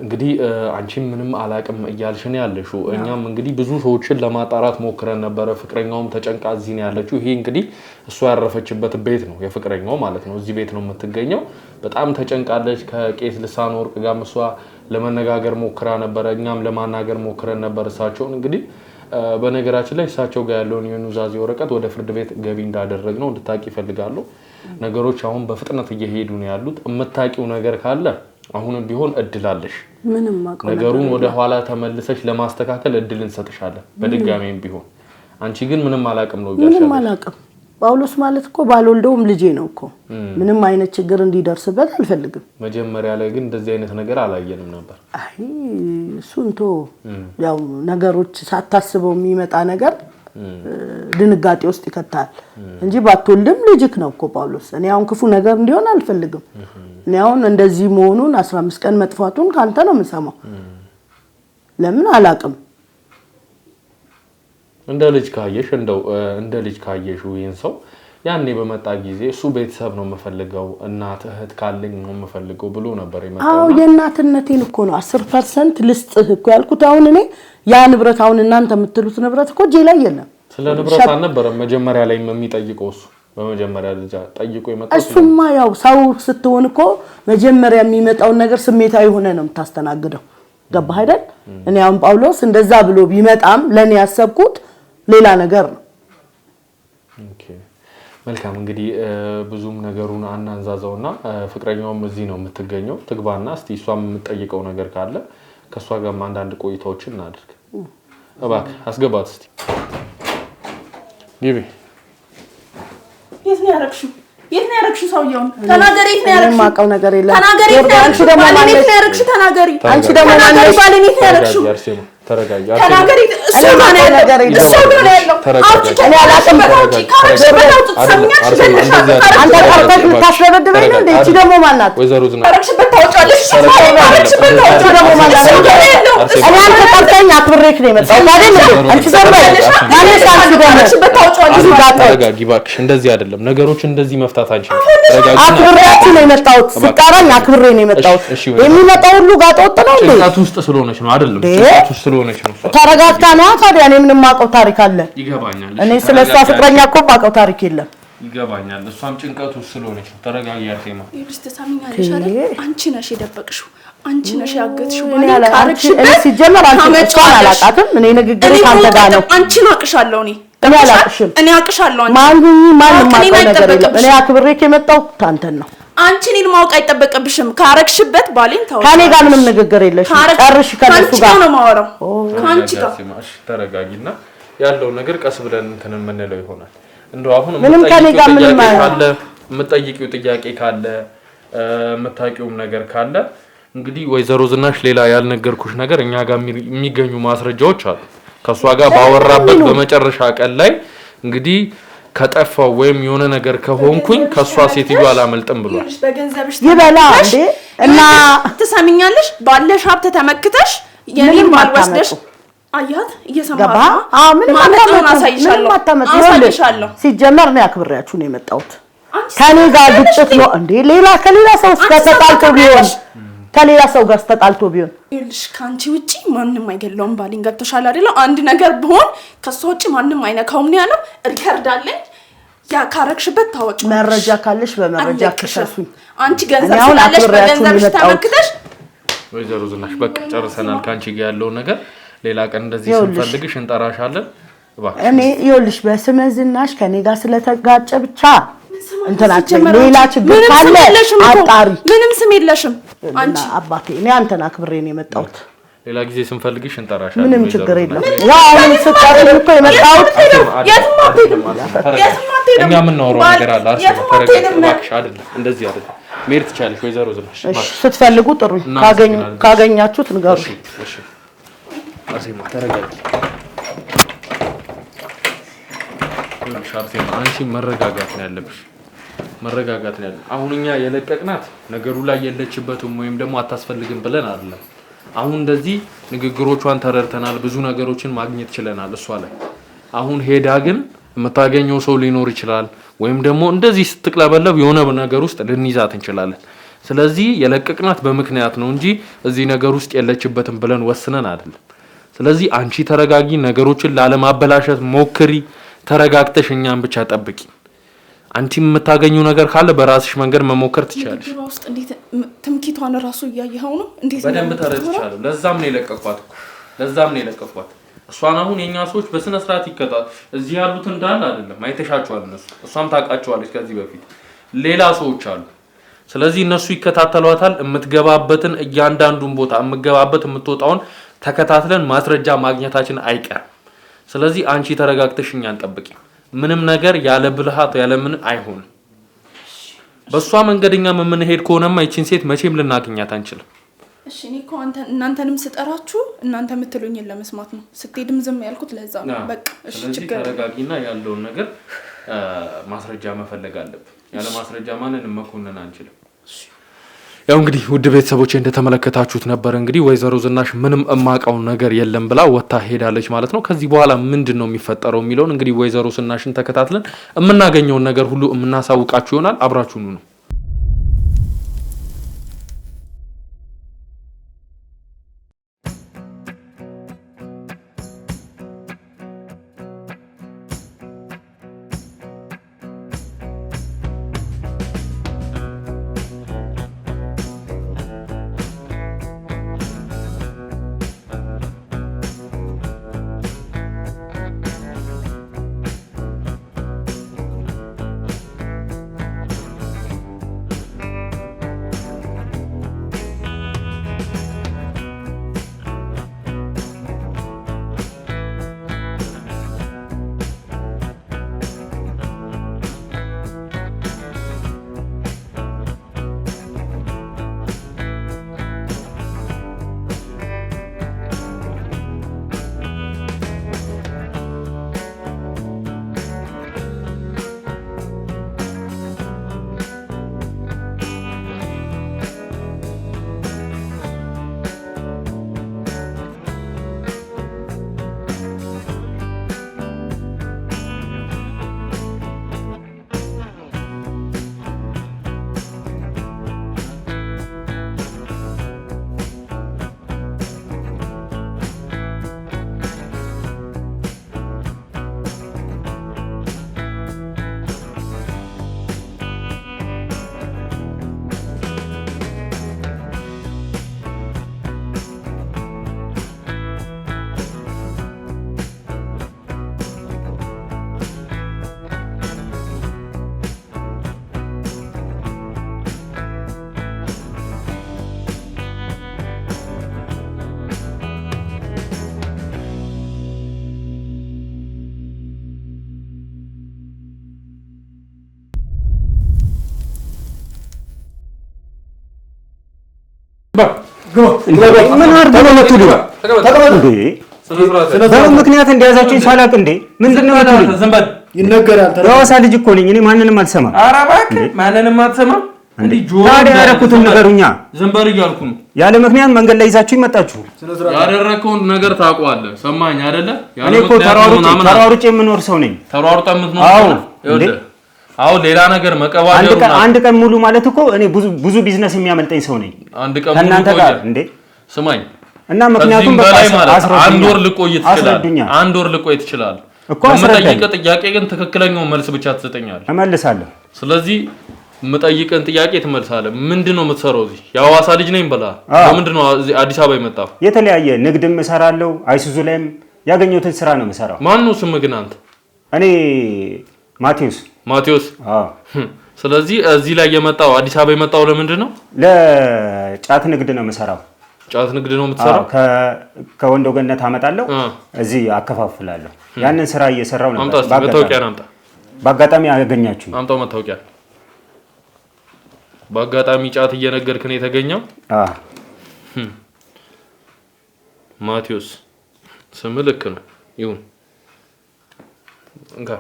እንግዲህ አንቺ ምንም አላውቅም እያልሽ ነው ያለሽው። እኛም እንግዲህ ብዙ ሰዎችን ለማጣራት ሞክረን ነበረ። ፍቅረኛውም ተጨንቃ እዚህ ነው ያለችው። ይሄ እንግዲህ እሷ ያረፈችበት ቤት ነው የፍቅረኛው ማለት ነው። እዚህ ቤት ነው የምትገኘው። በጣም ተጨንቃለች። ከቄስ ልሳነ ወርቅ ጋር እሷ ለመነጋገር ሞክራ ነበረ። እኛም ለማናገር ሞክረን ነበር እሳቸውን። እንግዲህ በነገራችን ላይ እሳቸው ጋር ያለውን የኑዛዜ ወረቀት ወደ ፍርድ ቤት ገቢ እንዳደረግነው እንድታቂ ይፈልጋሉ። ነገሮች አሁን በፍጥነት እየሄዱ ነው ያሉት። የምታቂው ነገር ካለ አሁንም ቢሆን እድል አለሽ። ምንም ማቆም ነገሩን ወደ ኋላ ተመልሰሽ ለማስተካከል እድል እንሰጥሻለን በድጋሚም ቢሆን። አንቺ ግን ምንም አላቅም ነው ያልሻለሽ? ምንም አላቅም። ጳውሎስ ማለት እኮ ባልወልደውም ልጄ ነው እኮ። ምንም አይነት ችግር እንዲደርስበት አልፈልግም። መጀመሪያ ላይ ግን እንደዚህ አይነት ነገር አላየንም ነበር። አይ እሱንቶ ያው ነገሮች ሳታስበው የሚመጣ ነገር ድንጋጤ ውስጥ ይከታል እንጂ ባትወልድም ልጅክ ነው እኮ ጳውሎስ። እኔ አሁን ክፉ ነገር እንዲሆን አልፈልግም። እኔ አሁን እንደዚህ መሆኑን 15 ቀን መጥፋቱን ካንተ ነው የምሰማው ለምን አላቅም እንደ ልጅ ካየሽ እንደው እንደ ልጅ ካየሽ ወይን ሰው ያኔ በመጣ ጊዜ እሱ ቤተሰብ ነው መፈልገው እናት እህት ካለኝ ነው መፈልገው ብሎ ነበር የመጣው አው የእናትነቴን እኮ ነው 10% ልስጥህ እኮ ያልኩት አሁን እኔ ያ ንብረት አሁን እናንተ የምትሉት ንብረት እኮ ጄ ላይ የለም ስለ ንብረት አልነበረም መጀመሪያ ላይ የሚጠይቀው እሱ በመጀመሪያ ደረጃ ጠይቆ የመጣው እሱማ ያው ሰው ስትሆን እኮ መጀመሪያ የሚመጣው ነገር ስሜታዊ ሆነ ነው የምታስተናግደው ገባህ አይደል እኔ አሁን ጳውሎስ እንደዛ ብሎ ቢመጣም ለኔ ያሰብኩት ሌላ ነገር ነው ኦኬ መልካም እንግዲህ ብዙም ነገሩን አናንዛዛውና ፍቅረኛውም እዚህ ነው የምትገኘው ትግባና እስቲ እሷም የምትጠይቀው ነገር ካለ ከሷ ጋር አንዳንድ ቆይታዎችን እናድርግ እባክህ አስገባት እስቲ ግቢ የት ነው ያረክሽው ሰውየው ተናገሪ የት ነው ያረክሽው ማቀው ነገር የለም ተናገሪ የት ነው ያረክሽው ደግሞ ማለት ነው ያረክሽው ተናገሪ አንቺ ደግሞ ማለት ባለኔ የት ነው ያረክሽው ተረጋጊ ተናገሪ እሱ ነው ያለው አውጪ እኔ አላቀም አንተ ቀርተህ ልታስረበድበኝ ነው እንዴ እቺ ደግሞ ማናት ወይዘሮ ዝና አረክሽበት ታውጫለሽ አረክሽበት ታውጫለሽ ደግሞ ማለት ነው እኔ አንተ ቀርተኝ አክብሬክ ነው የመጣው አይደል አንቺ ዘርበሽ ማንሽ አንቺ ደግሞ አረክሽበት ታውጫለሽ ተረጋጊ እባክሽ እንደዚህ አይደለም ነገሮች እንደዚህ መፍታት አንችልም ተረጋጊ አክብሬያችሁ ነው የመጣሁት ስጣራኝ አክብሬ ነው የመጣሁት የሚመጣው ሁሉ ጋር ተወጥ ነው እንዴ ጭንቀት ውስጥ ስለሆነች ነው አይደለም ጭንቀት ውስጥ ስለሆነች ነው ተረጋግታ ነው ታዲያ እኔ ምንም ማቀው ታሪክ አለ ይገባኛል እኔ ስለሷ ፍቅረኛ እኮ ማቀው ታሪክ የለም ይገባኛል እሷም ጭንቀት ውስጥ ስለሆነች ነው ተረጋጊ አርሴማ ይብስ ተሳሚኛለሽ አይደል አንቺ ነሽ የደበቅሽው አንቺ ነሽ ያገትሽው እኔ ሲጀመር አንቺ እሷን አላቃትም እኔ ንግግሬ ካንተ ጋር ነው አንቺን አቅሻለሁ እኔ አላቅሽም እኔ አቅሻለሁ ማን ማቀው ነገር የለም እኔ አክብሬክ የመጣው ታንተን ነው አንቺ እኔን ማውቅ አይጠበቅብሽም ካረክሽበት ባሌን ታው ካኔ ጋር ምንም ንግግር የለሽም ጨርሽ ከነሱ ጋር ነው ማወራው ካንቺ ጋር ተረጋጊና ያለው ነገር ቀስ ብለን እንትን የምንለው ይሆናል እንደው አሁን ምንም ካኔ ጋር ምንም ካለ የምትጠይቂው ጥያቄ ካለ የምታውቂውም ነገር ካለ እንግዲህ ወይዘሮ ዝናሽ ሌላ ያልነገርኩሽ ነገር እኛ ጋር የሚገኙ ማስረጃዎች አሉ ከሷ ጋር ባወራበት በመጨረሻ ቀን ላይ እንግዲህ ከጠፋው ወይም የሆነ ነገር ከሆንኩኝ ከሷ ሴትዮ አላመልጥም ብሏል በገንዘብሽ ይበላ እንዴ እና ትሰሚኛለሽ ባለሽ ሀብት ተመክተሽ የኔን ባልወስደሽ አያት እየሰማራ ምንም አታመጣው ሲጀመር ነው አክብሬያችሁ ነው የመጣሁት ከኔ ጋር ግጭት ነው እንዴ ሌላ ከሌላ ሰው ተጣልቶ ቢሆን ይልሽ ካንቺ ውጪ ማንንም አይገለውም ባሊን ገብተሻል አይደል አንድ ነገር ቢሆን ከሷ ውጪ ማንንም አይነካውም ነው ያለው ሪከርድ አለኝ ያ ካረክሽበት ታወጭ መረጃ ካለሽ በመረጃ ከሰሱኝ አንቺ ገንዘብ ስላለሽ በገንዘብሽ ተመክተሽ ወይዘሮ ዝናሽ በቃ ጨርሰናል ካንቺ ጋር ያለው ነገር ሌላ ቀን እንደዚህ ስንፈልግሽ እንጠራሻለን እባክሽ እኔ ይኸውልሽ በስመ ዝናሽ ከኔ ጋር ስለተጋጨ ብቻ እንተናጨኝ ሌላ ችግር ካለ አጣሪ ምንም ስም የለሽም አንቺ አባቴ እኔ አንተና አክብሬ ነው የመጣሁት ሌላ ጊዜ ስንፈልግሽ እንጠራሻለን ምንም ችግር የለም ያው አሁን ስጣረኝ እኮ የመጣሁት እኛ ምን ነው ነገር አለ እባክሽ አይደለም እንደዚህ አይደለም ሜርት ቻለሽ ወይዘሮ ዝናሽ ስትፈልጉ ጥሩኝ ካገኛችሁት ንገሩ እሺ አርሴማ ተረጋጊ አርሴማ አንቺ መረጋጋት ነው ያለብሽ መረጋጋት ነው ያለው አሁን እኛ የለቀቅናት ነገሩ ላይ የለችበትም ወይም ደግሞ አታስፈልግም ብለን አይደለም አሁን እንደዚህ ንግግሮቿን ተረድተናል ብዙ ነገሮችን ማግኘት ችለናል እሷ ላይ አሁን ሄዳ ግን የምታገኘው ሰው ሊኖር ይችላል ወይም ደግሞ እንደዚህ ስትቅለበለብ የሆነ ነገር ውስጥ ልንይዛት እንችላለን ስለዚህ የለቀቅናት በምክንያት ነው እንጂ እዚህ ነገር ውስጥ የለችበትም ብለን ወስነን አይደለም ስለዚህ አንቺ ተረጋጊ ነገሮችን ላለማበላሸት ሞክሪ ተረጋግተሽ እኛን ብቻ ጠብቂ አንቺ የምታገኙው ነገር ካለ በራስሽ መንገድ መሞከር ትችላለሽ ውስጥ እንዴት ትምኪቷን ራሱ ያያየው ነው እንዴት በደንብ ተረድቻለሁ ለዛም ነው የለቀቅኳት እሷን አሁን የኛ ሰዎች በስነ ስርዓት ይከታተሉ እዚህ ያሉት እንዳለ አይደለም አይተሻቸዋል እነሱ እሷም ታውቃቸዋለች ከዚህ በፊት ሌላ ሰዎች አሉ ስለዚህ እነሱ ይከታተሏታል የምትገባበትን እያንዳንዱን ቦታ የምትገባበት የምትወጣውን ተከታትለን ማስረጃ ማግኘታችን አይቀርም ስለዚህ አንቺ ተረጋግተሽ እኛን ጠብቂ ምንም ነገር ያለ ብልሃት ያለ ምን አይሆንም በሷ መንገደኛ ምን ሄድ ከሆነማ እቺን ሴት መቼም ልናገኛት አንችልም እሺ እኔ እኮ እናንተንም ስጠራችሁ እናንተ የምትሉኝን ለመስማት ነው ስትሄድም ዝም ያልኩት ለዛ ነው በቃ እሺ ችግር ተረጋጊና ያለውን ነገር ማስረጃ መፈለግ አለብን ያለ ማስረጃ ማንንም መኮንን አንችልም ያው እንግዲህ ውድ ቤተሰቦቼ እንደተመለከታችሁት ነበር እንግዲህ ወይዘሮ ዝናሽ ምንም እማቃው ነገር የለም ብላ ወጣ ሄዳለች ማለት ነው። ከዚህ በኋላ ምንድነው የሚፈጠረው የሚለውን እንግዲህ ወይዘሮ ዝናሽን ተከታትለን የምናገኘውን ነገር ሁሉ የምናሳውቃችሁ ይሆናል። አብራችሁኑ ነው። ምን አርገው ነው ትሉ እንዴ? በምን ምክንያት እንደያዛችሁኝ ሳላቅ እንዴ? ምንድነው የምትሉኝ? ዘንበል ይነገራል። የሐዋሳ ልጅ እኮ ነኝ እኔ። ማንንም አልሰማም። ኧረ እባክህ ማንንም አትሰማም እንዴ? ታዲያ ያደረኩትን ንገሩኛ። ዘንበል እያልኩ ነው። ያለ ምክንያት መንገድ ላይ ይዛችሁኝ መጣችሁ። ያደረከውን ነገር ታውቀዋለህ። ሰማኝ አይደለ? እኔ እኮ ተሯሩጬ የምኖር ሰው ነኝ። ተሯሩጣ የምትኖር ነው። አው ሌላ ነገር መቀባደሩ አንድ ቀን ሙሉ ማለት እኮ እኔ ብዙ ቢዝነስ የሚያመልጠኝ ሰው ነኝ። አንድ ቀን ከእናንተ ጋር እንዴ? ስማኝ እና ምክንያቱም በቃ አንድ ወር ልቆይ ትችላለህ። አንድ ወር ልቆይ ትችላለህ እኮ የምጠይቅህ ጥያቄ ግን ትክክለኛው መልስ ብቻ ትሰጠኛለህ። እመልሳለሁ። ስለዚህ የምጠይቅህን ጥያቄ ትመልሳለህ። ምንድነው የምትሰራው እዚህ? የሐዋሳ ልጅ ነኝ ብላ ለምንድነው እዚህ አዲስ አበባ የመጣው? የተለያየ ንግድም እሰራለሁ። አይሱዙ ላይም ያገኘሁትን ስራ ነው የምሰራው። ማን ነው ስምህ ግን አንተ? እኔ ማቴዎስ። አዎ። ስለዚህ እዚህ ላይ የመጣው አዲስ አበባ የመጣው ለምንድን ነው? ለጫት ንግድ ነው የምሰራው። ጫት ንግድ ነው የምትሰራው? ከወንዶ ገነት አመጣለሁ፣ እዚህ አከፋፍላለሁ። ያንን ስራ እየሰራው ነበር። መታወቂያ አምጣ። በአጋጣሚ ያገኛችሁ? አምጣው መታወቂያ። በአጋጣሚ ጫት እየነገድክ ነው የተገኘው? ማቴዎስ ስም ልክ ነው። ይሁን እንካ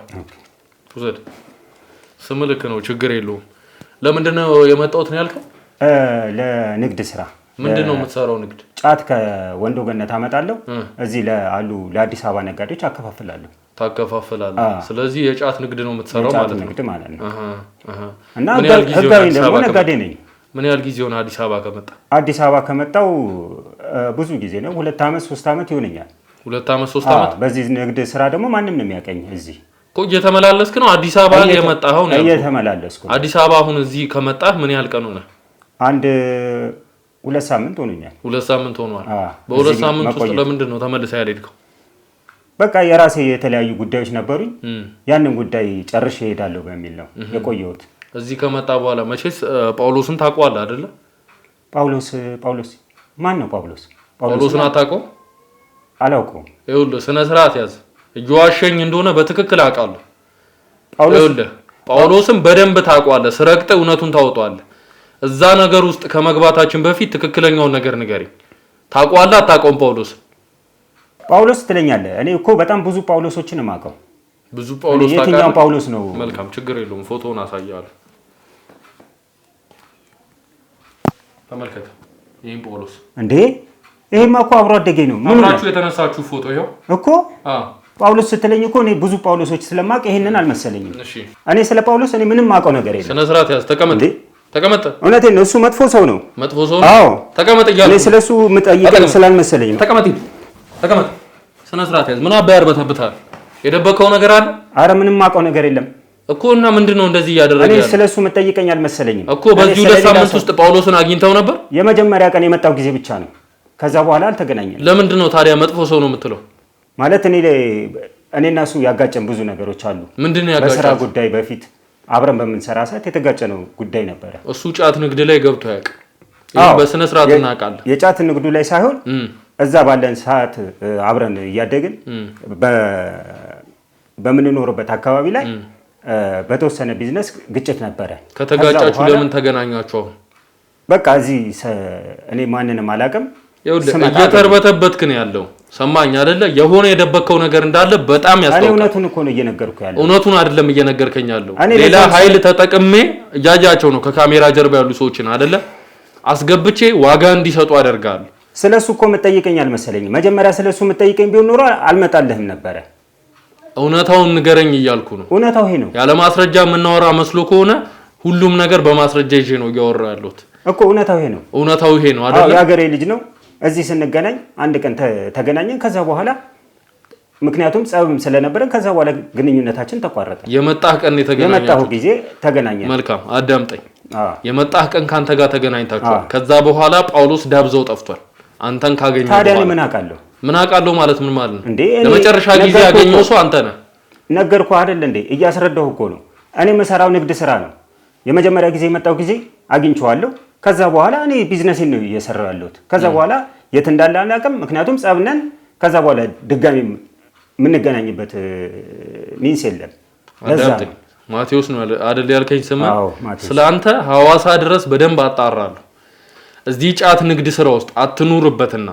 ውሰድ። ስም ልክ ነው፣ ችግር የለውም። ለምንድን ነው የመጣሁት ነው ያልከው? ለንግድ ስራ። ምንድን ነው የምትሰራው ንግድ? ጫት ከወንዶ ገነት አመጣለሁ፣ እዚህ ለአዲስ አበባ ነጋዴዎች አከፋፍላለሁ። ታከፋፍላለህ? ስለዚህ የጫት ንግድ ነው የምትሰራው ማለት ነው? ንግድ ማለት ነው። እና ህጋዊ ደግሞ ነጋዴ ነኝ። ምን ያህል ጊዜ ሆነ አዲስ አበባ ከመጣ? አዲስ አበባ ከመጣው ብዙ ጊዜ ነው። 2 ዓመት 3 ዓመት ይሆነኛል። 2 ዓመት 3 ዓመት። በዚህ ንግድ ስራ ደግሞ ማንም ነው የሚያቀኝ። እዚህ እኮ እየተመላለስክ ነው አዲስ አበባ የመጣኸው ነው? እየተመላለስኩ። አዲስ አበባ አሁን እዚህ ከመጣህ ምን ያህል ቀን ሆነ? 2 ሳምንት ሆኖኛል። 2 ሳምንት ሆኗል። በ2 ሳምንት ውስጥ ለምንድን ነው ተመልሰህ ያልሄድከው? በቃ የራሴ የተለያዩ ጉዳዮች ነበሩኝ። ያንን ጉዳይ ጨርሼ እሄዳለሁ በሚል ነው የቆየሁት። እዚህ ከመጣ በኋላ መቼስ ጳውሎስን ታውቀዋለህ አይደለ? ጳውሎስ ማን ነው? ጳውሎስን አታውቀውም? አላውቀውም። ይኸውልህ ስነ ስርዓት ያዝ። እየዋሸኝ እንደሆነ በትክክል አውቃለሁ። ይኸውልህ ጳውሎስን በደንብ ታውቀዋለህ። ስረግጠህ እውነቱን ታወጣዋለህ። እዛ ነገር ውስጥ ከመግባታችን በፊት ትክክለኛውን ነገር ንገረኝ። ታውቀዋለህ አታውቀውም? ጳውሎስ ትለኛለህ። እኔ እኮ በጣም ብዙ ጳውሎሶችን የማውቀው። ብዙ ጳውሎስ ታውቃለህ? የትኛው ጳውሎስ ነው? መልካም ችግር የለውም። ፎቶውን አሳያለሁ። ተመልከተ ይሄን ጳውሎስ እንዴ ይሄማ እኮ አብሮ አደገኝ ነው አብራችሁ የተነሳችሁ ፎቶ ይሄው እኮ ጳውሎስ ስትለኝ እኮ እኔ ብዙ ጳውሎሶች ስለማቅ ይሄንን አልመሰለኝም እኔ ስለ ጳውሎስ እኔ ምንም ማውቀው ነገር የለም ስነ ስርዓት ያዝ ተቀመጥ እውነቴን ነው እሱ መጥፎ ሰው ነው አዎ ተቀመጥ እያልኩ እኔ ስለሱ የምጠይቀው ስላልመሰለኝም ተቀመጥ ስነ ስርዓት ያዝ ምን አባይ ያርበተብታል የደበቀው ነገር አለ አረ ምንም ማውቀው ነገር የለም እኮ እና ምንድነው እንደዚህ ያደረገ እኔ ስለሱ የምጠይቀኝ አልመሰለኝም እኮ በዚህ ሁለት ሳምንት ውስጥ ጳውሎስን አግኝተው ነበር የመጀመሪያ ቀን የመጣው ጊዜ ብቻ ነው ከዛ በኋላ አልተገናኘንም ለምንድነው ታዲያ መጥፎ ሰው ነው የምትለው ማለት እኔና እሱ ያጋጨን ብዙ ነገሮች አሉ ምንድነው ያጋጨን በስራ ጉዳይ በፊት አብረን በመንሰራ ሰዓት የተጋጨነው ጉዳይ ነበር እሱ ጫት ንግድ ላይ ገብቶ ያውቅ በስነ ስርዓት እናውቃለን የጫት ንግዱ ላይ ሳይሆን እዛ ባለን ሰዓት አብረን እያደግን በምንኖርበት አካባቢ ላይ በተወሰነ ቢዝነስ ግጭት ነበረ ከተጋጫችሁ ለምን ተገናኛችሁ በቃ እዚህ እኔ ማንንም አላውቅም እየተርበተበትክ ነው ያለው ሰማኝ አይደለ የሆነ የደበከው ነገር እንዳለ በጣም ያስታውቃል እኔ እውነቱን እኮ ነው እየነገርኩ ያለው እውነቱን አይደለም እየነገርከኝ ያለው ሌላ ኃይል ተጠቅሜ እያጃቸው ነው ከካሜራ ጀርባ ያሉ ሰዎችን አይደለ አስገብቼ ዋጋ እንዲሰጡ አደርጋለሁ ስለሱ እኮ መጠይቀኝ አልመሰለኝም መጀመሪያ ስለሱ መጠይቀኝ ቢሆን ኖሮ አልመጣልህም ነበር እውነታውን ንገረኝ እያልኩ ነው እውነታው ይሄ ነው ያለ ማስረጃ የምናወራ መስሎ ከሆነ ሁሉም ነገር በማስረጃ ይዤ ነው እያወራ ያለሁት እኮ እውነታው ይሄ ነው አይደል ያገሬ ልጅ ነው እዚህ ስንገናኝ አንድ ቀን ተገናኘን ከዛ በኋላ ምክንያቱም ጸብም ስለነበረን ከዛ በኋላ ግንኙነታችን ተቋረጠ የመጣህ ቀን የመጣሁ ጊዜ ተገናኘን መልካም አዳምጠኝ የመጣህ ቀን ካንተ ጋር ተገናኝታችኋል ከዛ በኋላ ጳውሎስ ዳብዘው ጠፍቷል አንተን ካገኘው ታዲያ ምን አውቃለሁ ማለት ምን ማለት ነው ለመጨረሻ ጊዜ ያገኘው ሰው አንተ ነህ ነገርኩህ አይደል እንዴ እያስረዳሁ እኮ ነው እኔ መሰራው ንግድ ስራ ነው የመጀመሪያ ጊዜ የመጣው ጊዜ አግኝቼዋለሁ ከዛ በኋላ እኔ ቢዝነስን ነው እየሰራው ያለሁት ከዛ በኋላ የት እንዳለ አላውቅም ምክንያቱም ጸብነን ከዛ በኋላ ድጋሚ የምንገናኝበት ሚንስ የለም አዳምጠኝ ማቴዎስ ነው አይደል ያልከኝ ስም ስለአንተ ሐዋሳ ድረስ በደንብ አጣራለሁ እዚህ ጫት ንግድ ስራ ውስጥ አትኑርበትና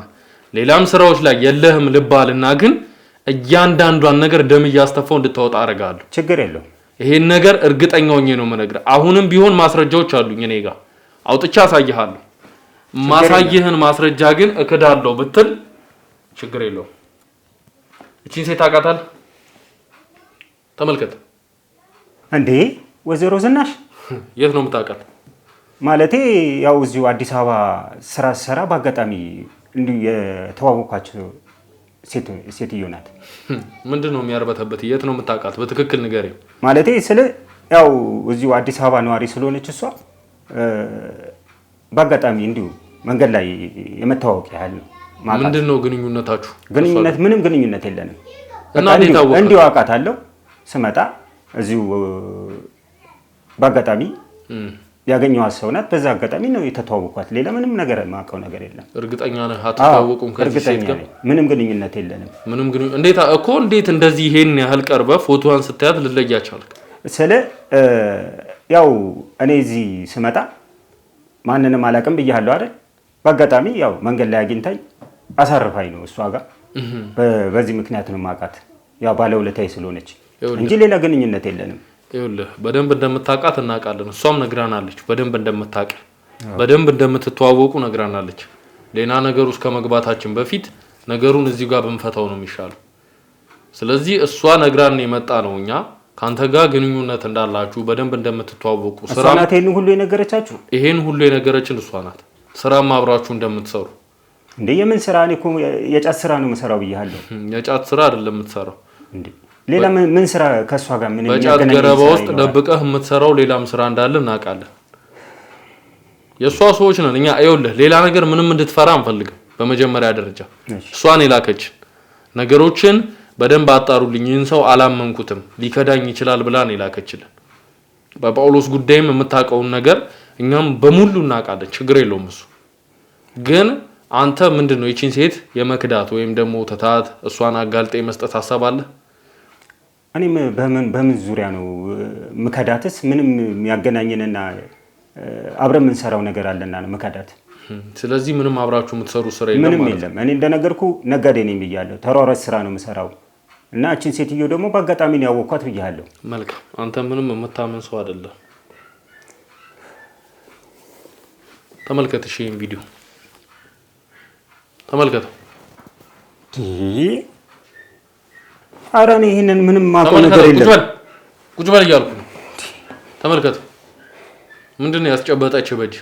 ሌላም ስራዎች ላይ የለህም ልባልና ግን እያንዳንዷን ነገር ደም እያስተፋው እንድታወጣ አረጋለሁ ችግር የለው ይሄን ነገር እርግጠኛ ሆኜ ነው የምነግርህ አሁንም ቢሆን ማስረጃዎች አሉኝ እኔ ጋር አውጥቻ አሳይሃለሁ ማሳይህን ማስረጃ ግን እከዳለሁ ብትል ችግር የለው እቺን ሴት አቃታል ተመልከት እንዴ ወዘሮ ዝናሽ የት ነው የምታውቃት ማለቴ ያው እዚሁ አዲስ አበባ ስራ ሰራ በአጋጣሚ እንዲሁ የተዋወቅኳቸው ሴትዮ ናት ምንድነው የሚያርበተበት የት ነው የምታውቃት በትክክል ንገረኝ ማለቴ ስለ ያው እዚሁ አዲስ አበባ ነዋሪ ስለሆነች እሷ በአጋጣሚ እንዲሁ መንገድ ላይ የመተዋወቅ ያህል ነው ምንድነው ግንኙነታችሁ ግንኙነት ምንም ግንኙነት የለንም እና እንዲሁ አውቃታለሁ ስመጣ እዚሁ በአጋጣሚ ያገኘኋት ሰው ናት በዛ አጋጣሚ ነው የተተዋወቅኳት ሌላ ምንም ነገር ማውቀው ነገር የለም እርግጠኛ ነህ አትተዋወቁም ከዚህ ሴት ጋር ምንም ግንኙነት የለንም ምንም ግንኙነት እንዴት እንደዚህ ይሄን ያህል ቀርበ ፎቶዋን ስታያት ልለያቻልክ ስለ ያው እኔ እዚህ ስመጣ ማንንም አላውቅም ብያለሁ አይደል በአጋጣሚ ያው መንገድ ላይ አግኝታኝ አሳርፋኝ ነው እሷ ጋር በዚህ ምክንያት ነው ማውቃት ያው ባለውለታዬ ስለሆነች እንጂ ሌላ ግንኙነት የለንም ይኸውልህ በደንብ እንደምታውቃት እናውቃለን እሷም ነግራናለች በደንብ እንደምታውቅ በደንብ እንደምትተዋወቁ ነግራናለች ሌላ ነገር ውስጥ ከመግባታችን በፊት ነገሩን እዚህ ጋር ብንፈታው ነው የሚሻለው ስለዚህ እሷ ነግራን የመጣ ነው እኛ ካንተ ጋር ግንኙነት እንዳላችሁ በደንብ እንደምትተዋወቁ ስራ ናት ይሄን ሁሉ የነገረቻችሁ ይሄን ሁሉ የነገረችን እሷ ናት ስራም አብራችሁ እንደምትሰሩ እንዴ የምን ስራ ነው እኮ የጫት ስራ ነው የምሰራው ብያለሁ የጫት ስራ አይደለም የምትሰራው እንዴ ሌላ ምን ስራ ከሷ ጋር ምን በጫት ገረባ ውስጥ ደብቀህ የምትሰራው ሌላም ስራ እንዳለ እናውቃለን የሷ ሰዎች ነን እኛ አይውልህ ሌላ ነገር ምንም እንድትፈራ አንፈልግም በመጀመሪያ ደረጃ እሷን የላከች ነገሮችን በደንብ አጣሩልኝ ይህን ሰው አላመንኩትም ሊከዳኝ ይችላል ብላ ነው የላከችልን በጳውሎስ ጉዳይም የምታውቀውን ነገር እኛም በሙሉ እናውቃለን ችግር የለውም እሱ ግን አንተ ምንድነው እቺን ሴት የመክዳት ወይም ደግሞ ተታት እሷን አጋልጤ መስጠት ሐሳባለህ እኔም በምን ዙሪያ ነው መከዳትስ ምንም የሚያገናኘንና አብረን የምንሰራው ነገር አለና ነው መከዳት ስለዚህ ምንም አብራችሁ የምትሰሩ ስራ የለም ምንም የለም እኔ እንደነገርኩ ነጋዴ ነኝ ብያለሁ ተሯሯጭ ስራ ነው የምሰራው እና እቺን ሴትዮ ደግሞ በአጋጣሚ ነው ያወቅኳት ብያለሁ መልካም አንተ ምንም የምታመን ሰው አይደለም ተመልከት። እሺ ይሄን ቪዲዮ ተመልከተው። ኧረ እኔ ይሄንን ምንም ማቆም ነገር የለም። ቁጭ በል እያልኩ ነው። ተመልከተው። ምንድን ነው ያስጨበጠችህ በእጅ?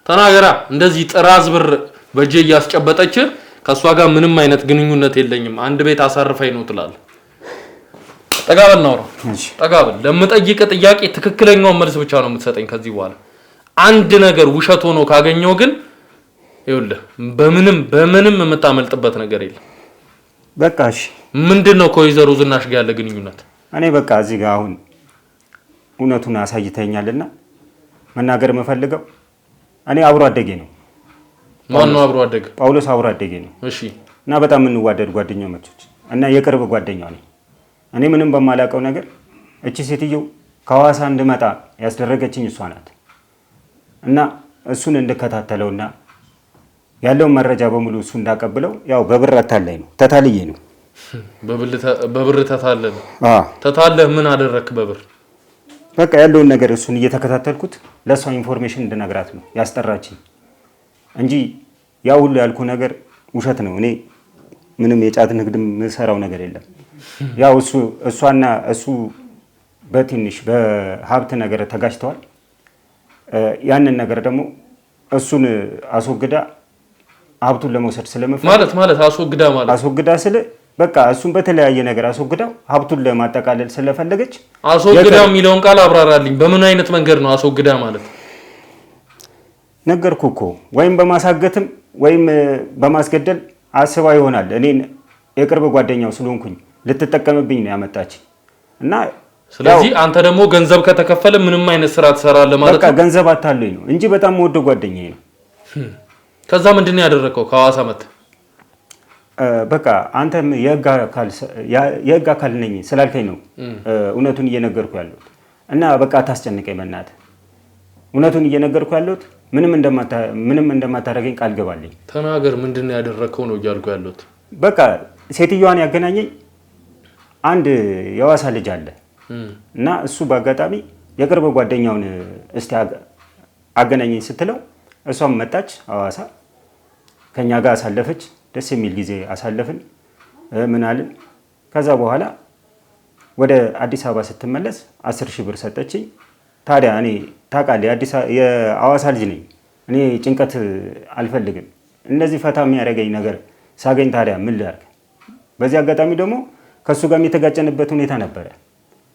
ተናገራ። እንደዚህ ጥራዝ ብር በእጅ እያስጨበጠችህ ከእሷ ጋር ምንም አይነት ግንኙነት የለኝም አንድ ቤት አሳርፈኝ ነው ትላለህ። ጠጋ በል ነው። ጠጋ በል። ለምጠይቅ ጥያቄ ትክክለኛውን መልስ ብቻ ነው የምትሰጠኝ ከዚህ በኋላ። አንድ ነገር ውሸት ሆኖ ካገኘው ግን ይኸውልህ በምንም የምታመልጥበት ነገር የለም። በቃ እሺ። ምንድነው ከወይዘሮ ዝናሽ ጋር ያለ ግንኙነት? እኔ በቃ እዚህ ጋር አሁን እውነቱን አሳይተኛልና መናገር የምፈልገው እኔ አብሮ አደጌ ነው። ማን ነው አብሮ አደገ? ጳውሎስ አብሮ አደጌ ነው። እሺ። እና በጣም የምንዋደድ ጓደኛሞች እና የቅርብ ጓደኛው ነኝ። እኔ ምንም በማላውቀው ነገር እቺ ሴትዮ ከሐዋሳ እንድመጣ ያስደረገችኝ እሷ ናት። እና እሱን እንድከታተለውና ያለውን መረጃ በሙሉ እሱ እንዳቀብለው ያው በብር አታላይ ነው ተታልዬ ነው። በብር ተታለለ? ተታለህ ምን አደረክ በብር? በቃ ያለውን ነገር እሱን እየተከታተልኩት ለሷ ኢንፎርሜሽን እንድነግራት ነው ያስጠራችኝ እንጂ ያው ሁሉ ያልኩ ነገር ውሸት ነው። እኔ ምንም የጫት ንግድ የምሰራው ነገር የለም። ያው እሷና እሱ በትንሽ በሀብት ነገር ተጋጭተዋል። ያንን ነገር ደግሞ እሱን አስወግዳ ሀብቱን ለመውሰድ ስለምፈልግ ማለት አስወግዳ ስለ በቃ እሱን በተለያየ ነገር አስወግዳ ሀብቱን ለማጠቃለል ስለፈለገች። አስወግዳ የሚለውን ቃል አብራራልኝ። በምን አይነት መንገድ ነው አስወግዳ ማለት? ነገርኩ እኮ ወይም በማሳገትም ወይም በማስገደል አስባ ይሆናል። እኔን የቅርብ ጓደኛው ስለሆንኩኝ ልትጠቀምብኝ ነው ያመጣች እና ስለዚህ አንተ ደግሞ ገንዘብ ከተከፈለ ምንም አይነት ስራ ትሰራለህ ማለት ነው። በቃ ገንዘብ አታለኝ ነው እንጂ በጣም ወደ ጓደኛዬ ነው። ከዛ ምንድነው ያደረከው? ከሐዋሳ መጥተህ በቃ አንተም የህግ አካል ነኝ ስላልከኝ ነው እውነቱን እየነገርኩ ያለሁት። እና በቃ አታስጨንቀኝ በእናትህ። እውነቱን እየነገርኩ ያለሁት ምንም እንደማታደርገኝ ቃል ገባልኝ። ተናገር። ምንድነው ያደረከው ነው እያልኩ ያለሁት። በቃ ሴትዮዋን ያገናኘኝ አንድ የሐዋሳ ልጅ አለ እና እሱ በአጋጣሚ የቅርብ ጓደኛውን እስቲ አገናኘኝ ስትለው እሷም መጣች ሐዋሳ ከኛ ጋር አሳለፈች። ደስ የሚል ጊዜ አሳለፍን ምናልን። ከዛ በኋላ ወደ አዲስ አበባ ስትመለስ 10,000 ብር ሰጠችኝ። ታዲያ እኔ ታውቃለህ የሐዋሳ ልጅ ነኝ። እኔ ጭንቀት አልፈልግም። እንደዚህ ፈታ የሚያደርገኝ ነገር ሳገኝ ታዲያ ምን ላድርግ? በዚህ አጋጣሚ ደግሞ ከእሱ ጋር የተጋጨንበት ሁኔታ ነበረ።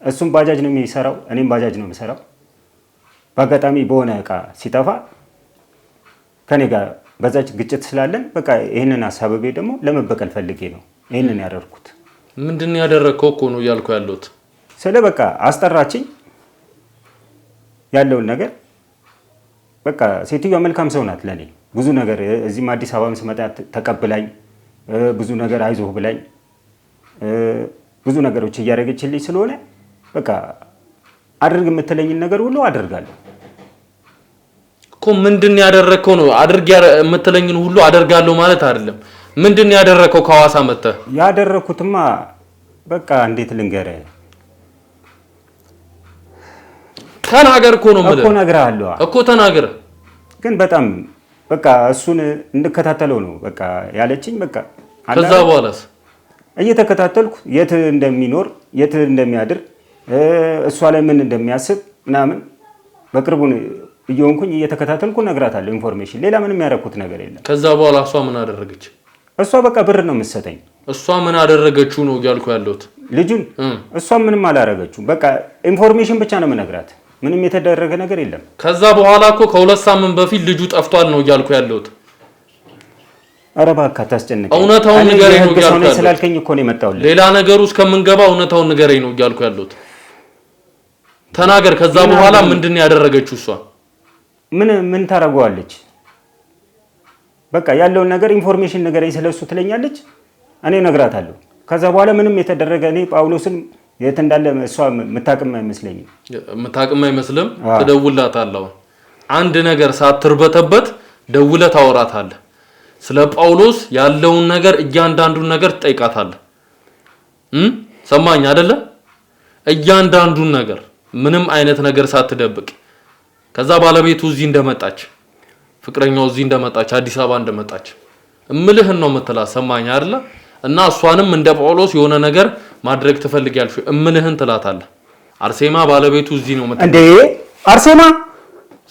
እሱም ባጃጅ ነው የሚሰራው፣ እኔም ባጃጅ ነው የምሰራው። በአጋጣሚ በሆነ እቃ ሲጠፋ ከኔ ጋር በዛች ግጭት ስላለን በቃ ይህንን አሳበቤ ደግሞ ለመበቀል ፈልጌ ነው ይህንን ያደርኩት። ምንድን ያደረግከው እኮ ነው እያልኩ ያለሁት። ስለ በቃ አስጠራችኝ ያለውን ነገር። በቃ ሴትዮዋ መልካም ሰው ናት ለኔ። ብዙ ነገር እዚህም አዲስ አበባም ስመጣ ተቀብላኝ ብዙ ነገር አይዞህ ብላኝ ብዙ ነገሮች እያደረገችልኝ ስለሆነ በቃ አድርግ የምትለኝን ነገር ሁሉ አደርጋለሁ እኮ። ምንድን ያደረግከው ነው? አድርግ የምትለኝን ሁሉ አደርጋለሁ ማለት አይደለም። ምንድን ያደረግከው? ከሐዋሳ መጥተህ ያደረኩትማ በቃ እንዴት ልንገርህ? ተናገር እኮ ነው የምልህ እኮ እነግርሃለሁ እኮ ተናገር። ግን በጣም በቃ እሱን እንድከታተለው ነው በቃ ያለችኝ። በቃ ከዛ በኋላስ እየተከታተልኩ የት እንደሚኖር የት እንደሚያድር እሷ ላይ ምን እንደሚያስብ ምናምን በቅርቡ እየሆንኩኝ እየተከታተልኩ እነግራታለሁ ኢንፎርሜሽን። ሌላ ምንም ያደረኩት ነገር የለም። ከዛ በኋላ እሷ ምን አደረገች? እሷ በቃ ብር ነው የምትሰጠኝ። እሷ ምን አደረገችው ነው እያልኩ ያለሁት። ልጁን እሷ ምንም አላደረገችው። በቃ ኢንፎርሜሽን ብቻ ነው የምነግራት። ምንም የተደረገ ነገር የለም። ከዛ በኋላ እኮ ከ2 ሳምንት በፊት ልጁ ጠፍቷል ነው እያልኩ ያለሁት። ኧረ እባክህ አታስጨንቀኝ። እውነታውን ንገረኝ ነው እያልኩ ያለሁት። ስላልከኝ እኮ ነው የመጣሁልህ። ሌላ ነገር ውስጥ ከምንገባ እውነታውን ንገረኝ ነው እያልኩ ያለሁት። ተናገር። ከዛ በኋላ ምንድን ያደረገችው እሷ? ምን ታደርገዋለች? በቃ ያለውን ነገር ኢንፎርሜሽን ንገረኝ ስለሱ ትለኛለች። እኔ እነግራታለሁ። ከዛ በኋላ ምንም የተደረገ እኔ ጳውሎስን የት እንዳለ እሷ የምታውቅም አይመስለኝም። የምታውቅም አይመስልም። ትደውልላታለህ። አንድ ነገር ሳትርበተበት ደውለህ ታወራታለህ። ስለ ጳውሎስ ያለውን ነገር እያንዳንዱን ነገር ትጠይቃታለህ። ሰማኝ አይደለ? እያንዳንዱን ነገር ምንም አይነት ነገር ሳትደብቅ ከዛ ባለቤቱ እዚህ እንደመጣች ፍቅረኛው እዚህ እንደመጣች አዲስ አበባ እንደመጣች እምልህን ነው የምትላት ሰማኝ አይደለ እና እሷንም እንደ ጳውሎስ የሆነ ነገር ማድረግ ትፈልጊያለሽ እምልህን ትላታለህ አርሴማ ባለቤቱ እዚህ ነው መጣ እንዴ አርሴማ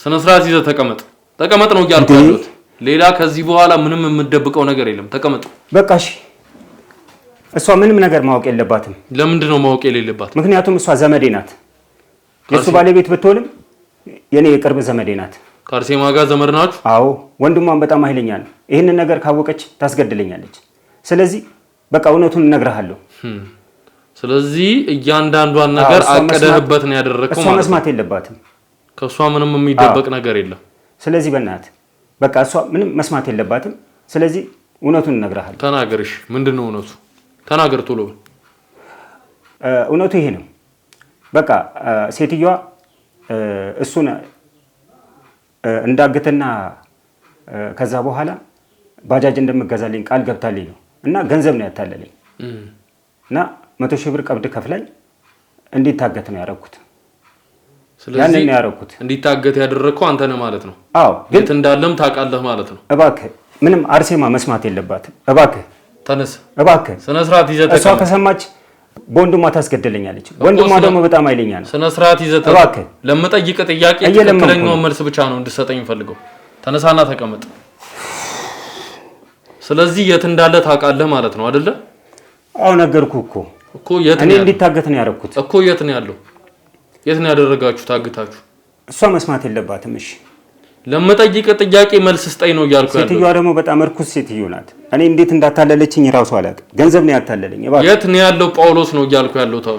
ስነ ስርዓት ይዘህ ተቀመጥ ነው ያልኩት ሌላ ከዚህ በኋላ ምንም የምትደብቀው ነገር የለም ተቀመጥ በቃ እሺ እሷ ምንም ነገር ማወቅ የለባትም ለምንድን ነው ማወቅ የሌለባት ምክንያቱም እሷ ዘመዴ ናት የሱ ባለቤት ብትሆንም የኔ የቅርብ ዘመዴ ናት ከአርሴማ ጋር ዘመድ ናችሁ አዎ ወንድሟን በጣም ኃይለኛ ነው ይሄንን ነገር ካወቀች ታስገድለኛለች ስለዚህ በቃ እውነቱን እነግርሃለሁ ስለዚህ እያንዳንዷን ነገር አቀደህበት ነው ያደረከው ማለት እሷ መስማት የለባትም ከሷ ምንም የሚደበቅ ነገር የለም ስለዚህ በእናትህ በቃ እሷ ምንም መስማት የለባትም ስለዚህ እውነቱን እነግርሃለሁ ተናገርሽ ምንድነው እውነቱ ተናገር ቶሎ እውነቱ ይሄ ነው በቃ ሴትዮዋ እሱን እንዳግትና ከዛ በኋላ ባጃጅ እንደምገዛልኝ ቃል ገብታልኝ ነው እና ገንዘብ ነው ያታለለኝ እና 100,000 ብር ቀብድ ከፍላኝ እንዲታገት ነው ያደረኩት ስለዚህ እንዲታገት ያደረከው አንተ ነህ ማለት ነው አዎ ግን እንዳለም ታውቃለህ ማለት ነው እባክህ ምንም አርሴማ መስማት የለባትም እባክህ ተነስ እባክህ ስነ ስርዓት ይዘህ እሷ ከሰማች ወንድሟ ታስገድለኛለች ወንድሟ ደግሞ በጣም ኃይለኛ ነው ስነ ስርዓት ይዘህ እባክህ ለምጠይቅ ጥያቄ ትክክለኛው መልስ ብቻ ነው እንድትሰጠኝ ፈልገው ተነሳና ተቀመጥ ስለዚህ የት እንዳለ ታውቃለህ ማለት ነው አይደለ አው ነገርኩህ እኮ የት ነው እኔ እንዲታገት ነው ያደረኩት እኮ የት ነው ያለው የት ነው ያደረጋችሁ ታግታችሁ እሷ መስማት የለባትም እሺ ለምጠይቅ ጥያቄ መልስ ስጠኝ ነው እያልኩ ያለው ሴትዮዋ ደግሞ በጣም እርኩስ ሴትዮ ናት እኔ እንዴት እንዳታለለችኝ ራሱ አላውቅም ገንዘብ ነው ያታለለኝ እባክህ የት ነው ያለው ጳውሎስ ነው እያልኩ ያለው ታው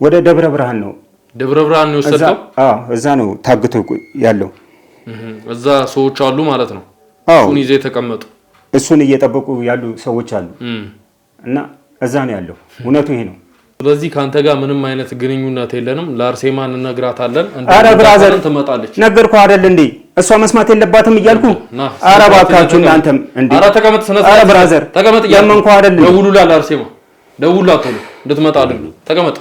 ወደ ደብረ ብርሃን ነው የወሰደው አዎ እዛ ነው ታግቶ ያለው እዛ ሰዎች አሉ ማለት ነው እሱን ይዘው ተቀመጡ እሱን እየጠበቁ ያሉ ሰዎች አሉ እና እዛ ነው ያለው እውነቱ ይሄ ነው ስለዚህ ካንተ ጋር ምንም አይነት ግንኙነት የለንም ለአርሴማ እንነግራታለን አረ ብራዘር ትመጣለች ነገርኩህ አይደል እንዴ እሷ መስማት የለባትም እያልኩ አረ ባካችሁ እናንተም እንዴ አረ ተቀመጥ አረ ብራዘር ተቀመጥ ያመንኩህ አይደል ደውሉላት ለአርሴማ ደውሉላት ቶሎ እንድትመጣ አድርጉ ተቀመጥ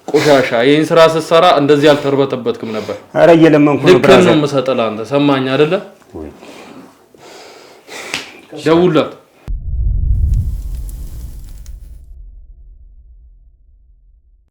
ቆሻሻ ይሄን ስራ ስትሰራ እንደዚህ አልተርበተበትክም ነበር አረ እየለመንኩ ነው ብራዘር ልክ ነው መሰጠላ አንተ ሰማኝ አይደለ ደውሉላት